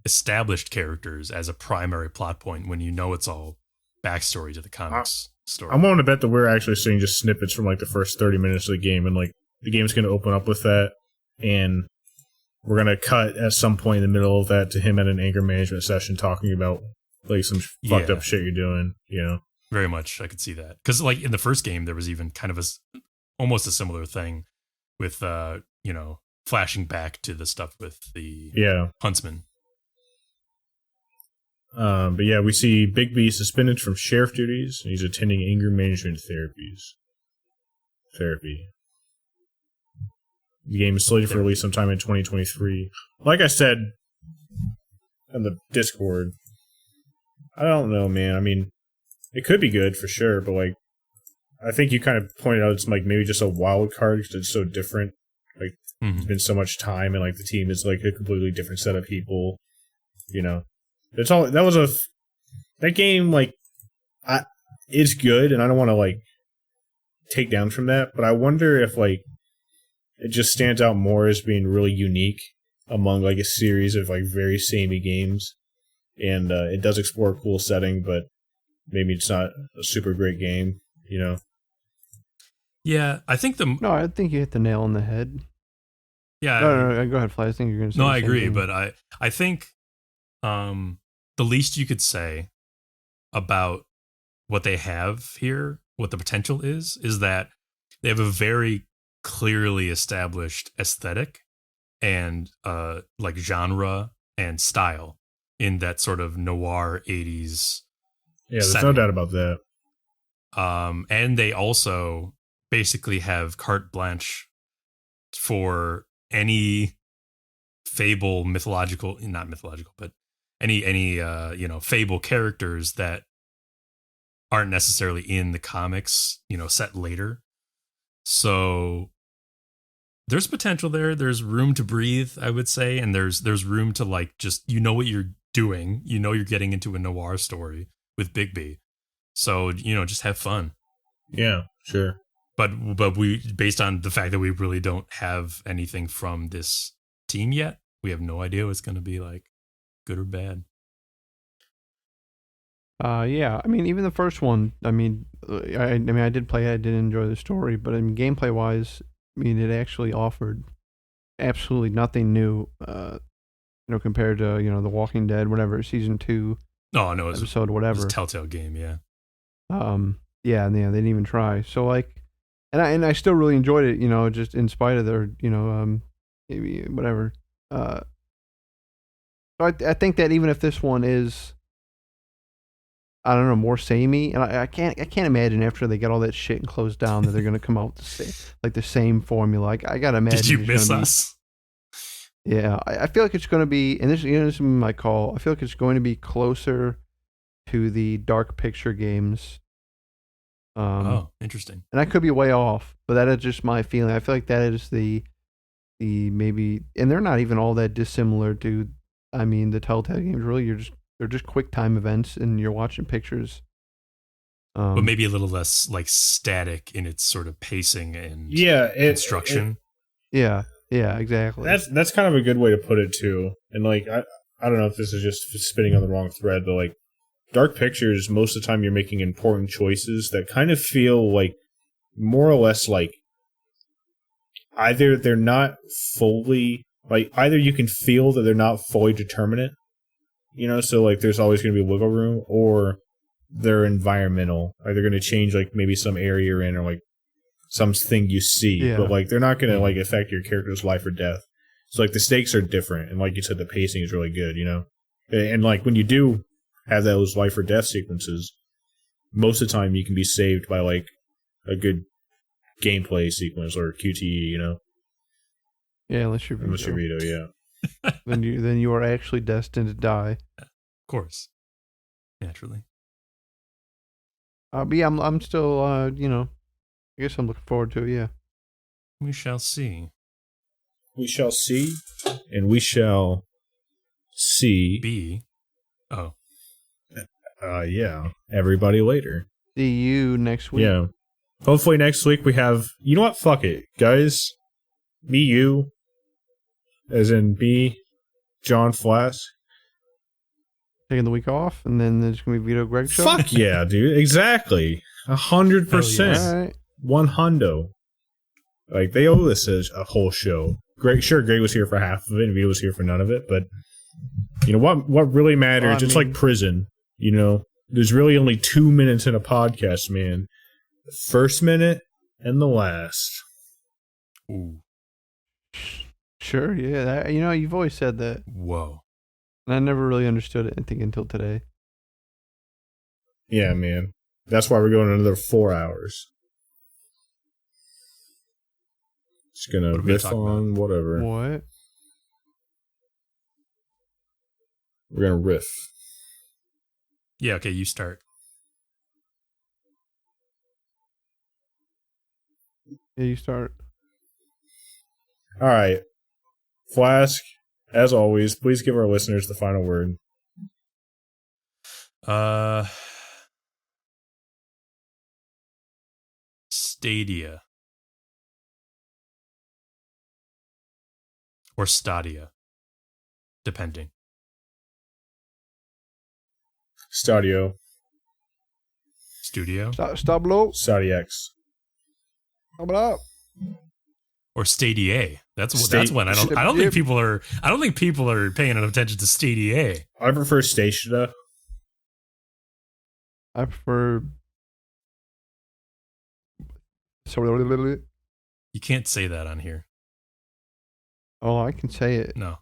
established characters as a primary plot point when you know it's all backstory to the comics story. I'm willing to bet that we're actually seeing just snippets from like the first 30 minutes of the game, and like the game's going to open up with that, and we're going to cut at some point in the middle of that to him at an anger management session talking about like some fucked up shit you're doing, you know? Very much, I could see that. Because like in the first game, there was even kind of almost a similar thing with, flashing back to the stuff with the huntsman. But yeah, we see Bigby suspended from sheriff duties, and he's attending anger management therapy. The game is slated for release sometime in 2023. Like I said on the Discord, I don't know, man. I mean, it could be good for sure, but like, I think you kind of pointed out it's like maybe just a wild card because it's so different. Like, There's been so much time, and like the team is like a completely different set of people, you know. That game, like, it's good, and I don't want to, like, take down from that, but I wonder if, like, it just stands out more as being really unique among, like, a series of, like, very samey games, and it does explore a cool setting, but maybe it's not a super great game, you know? Yeah, I think No, I think you hit the nail on the head. Yeah. No, go ahead, Fly. I think you're going to say No, I agree, but I think... the least you could say about what they have here, what the potential is that they have a very clearly established aesthetic and like genre and style in that sort of noir 80s. Yeah, there's setting. no doubt about that. And they also basically have carte blanche for any fable not mythological, but any fable characters that aren't necessarily in the comics, set later. So there's potential there. There's room to breathe, I would say, and there's room to like just what you're doing. You're getting into a noir story with Bigby. So, just have fun. Yeah, sure. But we, based on the fact that we really don't have anything from this team yet, we have no idea what it's going to be like. Good or bad? Yeah. I mean, even the first one. I mean, I did play it. I did enjoy the story, but gameplay wise, I mean, it actually offered absolutely nothing new. Compared to The Walking Dead, whatever, season 2. Oh no, episode whatever. It was a Telltale game, yeah. Yeah, and they didn't even try. So like, and I still really enjoyed it. Just in spite of their, maybe whatever. So I think that even if this one is, I don't know, more samey, and I can't imagine after they get all that shit and closed down that they're gonna come out with the same formula. I gotta imagine. Did you miss us? Yeah, I feel like it's gonna be, and this is my call. I feel like it's going to be closer to the Dark Picture games. Interesting. And I could be way off, but that is just my feeling. I feel like that is the maybe, and they're not even all that dissimilar to. I mean, the Telltale games, really, they're just quick time events, and you're watching pictures. But maybe a little less like static in its sort of pacing and construction. Yeah, exactly. That's kind of a good way to put it too. And like, I don't know if this is just spinning on the wrong thread, but like, Dark Pictures, most of the time you're making important choices that kind of feel like more or less like either they're not fully like either you can feel that they're not fully determinate, so like there's always going to be wiggle room, or they're environmental, like they're going to change like maybe some area you're in or like something you see, but like they're not going to like affect your character's life or death. So like the stakes are different, and like you said, the pacing is really good, and like when you do have those life or death sequences, most of the time you can be saved by like a good gameplay sequence or QTE, Yeah, unless you're Vito, yeah. then you are actually destined to die. Of course, naturally. But yeah, I'm still I guess I'm looking forward to it. Yeah, we shall see. We shall see, and we shall see. Yeah. Everybody later. See you next week. Yeah. Hopefully next week we have. You know what? Fuck it, guys. Me, you, as in me, John Flask. Taking the week off, and then there's gonna be Vito Greg show. Fuck yeah, dude! Exactly, 100%. Right. 100. Like they owe us a whole show. Greg was here for half of it, and Vito was here for none of it. But you know what? What really matters? It's like prison. There's really only 2 minutes in a podcast, man. The first minute and the last. Ooh. Sure, yeah. You've always said that. Whoa. And I never really understood it, I think, until today. Yeah, man. That's why we're going another 4 hours. Just gonna riff on whatever. What? We're gonna riff. Yeah, okay, you start. Yeah, you start. All right. Flask, as always, please give our listeners the final word. Stadia. Or Stadia. Depending. Stadio. Studio. Stop low. Stadia X. Stop it up. Or Stadia. That's when I don't think people are paying enough attention to Stadia. I prefer Stadia. I prefer. You can't say that on here. Oh, I can say it. No.